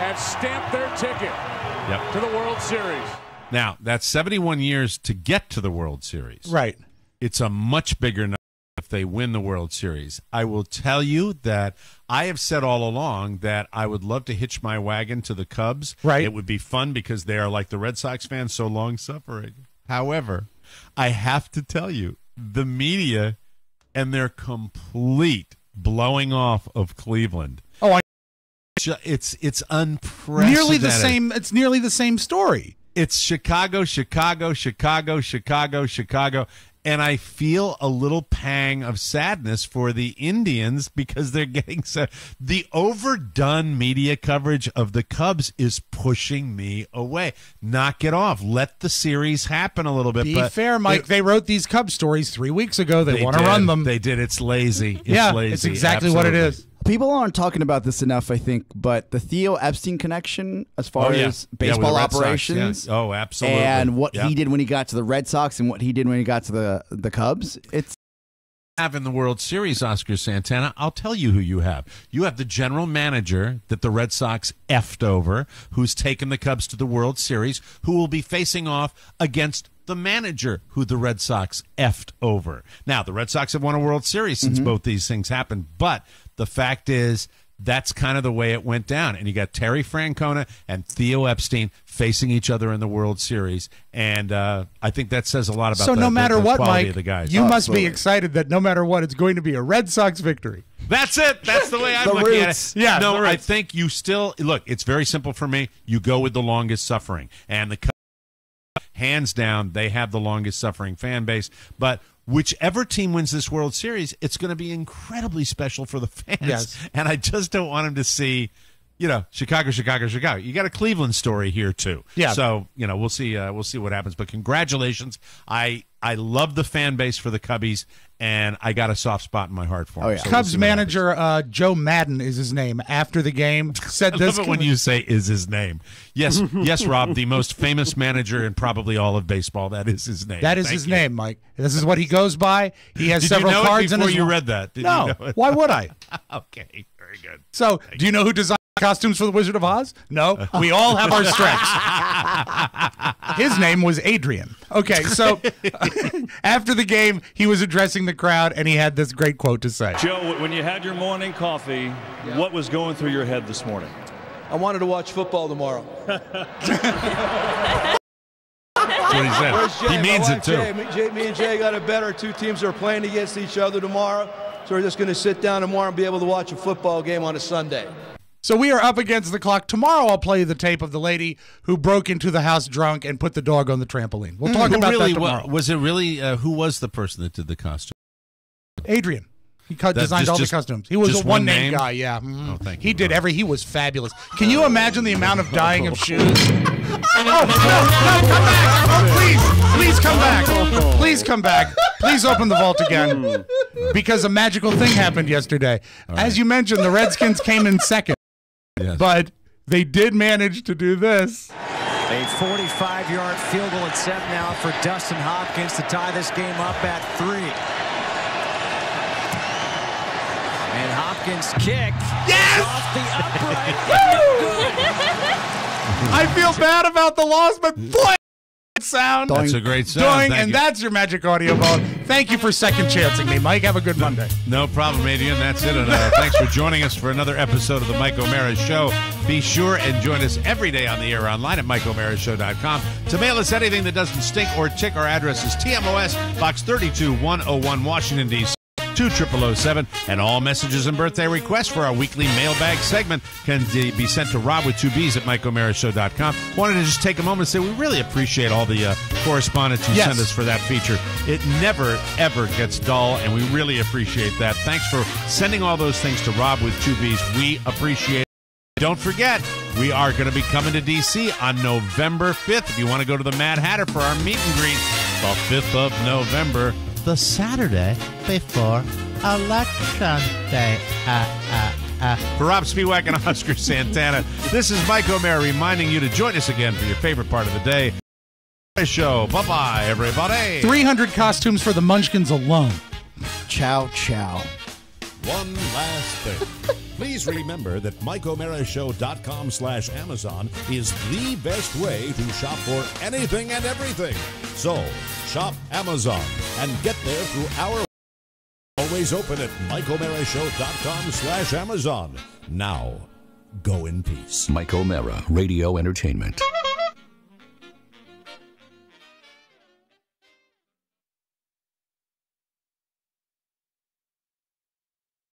have stamped their ticket to the World Series. Now, that's 71 years to get to the World Series. Right. It's a much bigger number if they win the World Series. I will tell you that I have said all along that I would love to hitch my wagon to the Cubs. Right. It would be fun because they are like the Red Sox fans, so long suffering. However, I have to tell you, the media and their complete blowing off of Cleveland. It's unprecedented. Nearly the same. It's nearly the same story. It's Chicago, Chicago, Chicago, Chicago, Chicago. And I feel a little pang of sadness for the Indians because they're getting the overdone media coverage of the Cubs is pushing me away. Knock it off. Let the series happen a little bit. Be fair, Mike. They wrote these Cubs stories 3 weeks ago. They want to run them. They did. It's lazy. It's exactly what it is. People aren't talking about this enough, I think, but the Theo Epstein connection as far as baseball operations. Oh, absolutely. And what he did when he got to the Red Sox and what he did when he got to the Cubs. It's have in the World Series, Oscar Santana. I'll tell you who you have. You have the general manager that the Red Sox effed over, who's taken the Cubs to the World Series, who will be facing off against the manager who the Red Sox effed over. Now, the Red Sox have won a World Series since both these things happened, but the fact is that's kind of the way it went down. And you got Terry Francona and Theo Epstein facing each other in the World Series. And I think that says a lot about no matter what, quality Mike, of the guys. You must be excited that no matter what, it's going to be a Red Sox victory. That's it. That's the way I'm looking at it. Yeah, no, I think you still look. It's very simple for me. You go with the longest suffering, and the hands down, they have the longest suffering fan base. But whichever team wins this World Series, it's going to be incredibly special for the fans. Yes. And I just don't want them to see, Chicago, Chicago, Chicago. You got a Cleveland story here too. Yeah. So we'll see what happens. But congratulations. I love the fan base for the Cubbies, and I got a soft spot in my heart for them. Oh, yeah. So Cubs manager Joe Madden is his name. After the game, said I this. love it when you say "is his name." Yes, yes, Rob, the most famous manager in probably all of baseball. That is his name. That is his name, Mike. This is what he goes by. He has Did several you know cards it in before his. you read that? Did No. you know it? Why would I? Okay, very good. So, do you know who designed costumes for the Wizard of Oz? No, we all have our strengths. His name was Adrian. Okay, so after the game, he was addressing the crowd, and he had this great quote to say. Joe, when you had your morning coffee, what was going through your head this morning? I wanted to watch football tomorrow. That's what he said. Where's Jay? He means it too. Me and Jay got it better. Two teams are playing against each other tomorrow, so we're just going to sit down tomorrow and be able to watch a football game on a Sunday. So we are up against the clock. Tomorrow I'll play you the tape of the lady who broke into the house drunk and put the dog on the trampoline. We'll talk about that tomorrow. Was it really, who was the person that did the costume? Adrian. He designed all the costumes. He was just a one-name name guy, yeah. Mm-hmm. Oh, thank you. He did he was fabulous. Can you imagine the amount of dyeing of shoes? Oh, no, come back. Oh, please come back. Please come back. Please open the vault again. Because a magical thing happened yesterday. As you mentioned, the Redskins came in second. Yes. But they did manage to do this. A 45-yard field goal attempt now for Dustin Hopkins to tie this game up at 3. And Hopkins' kick is off the upright. I feel bad about the loss, but boy, sound. That's a great sound. Thank and you. that's your magic audio ball. Thank you for second chancing me, Mike. Have a good Monday. No problem, Adrian. That's it. And thanks for joining us for another episode of the Mike O'Mara Show. Be sure and join us every day on the air online at MikeO'MaraShow.com. To mail us anything that doesn't stink or tick, our address is TMOS, Box 32101, Washington, D.C. 20007, and all messages and birthday requests for our weekly mailbag segment can be sent to Rob with 2 B's at MikeO'MaraShow.com. Wanted to just take a moment and say we really appreciate all the correspondence you send us for that feature. It never, ever gets dull, and we really appreciate that. Thanks for sending all those things to Rob with 2 B's. We appreciate it. Don't forget, we are going to be coming to D.C. on November 5th. If you want to go to the Mad Hatter for our meet and greet, the 5th of November, the Saturday before Election Day. For Rob Spiewak and Oscar Santana, this is Mike O'Mara reminding you to join us again for your favorite part of the day. Show. Bye-bye, everybody. 300 costumes for the Munchkins alone. Ciao, ciao. One last thing. Please remember that MikeO'MaraShow.com/Amazon is the best way to shop for anything and everything. So, shop Amazon and get there through our always open at MikeO'MaraShow.com/Amazon. Now, go in peace. Mike O'Mara, Radio Entertainment.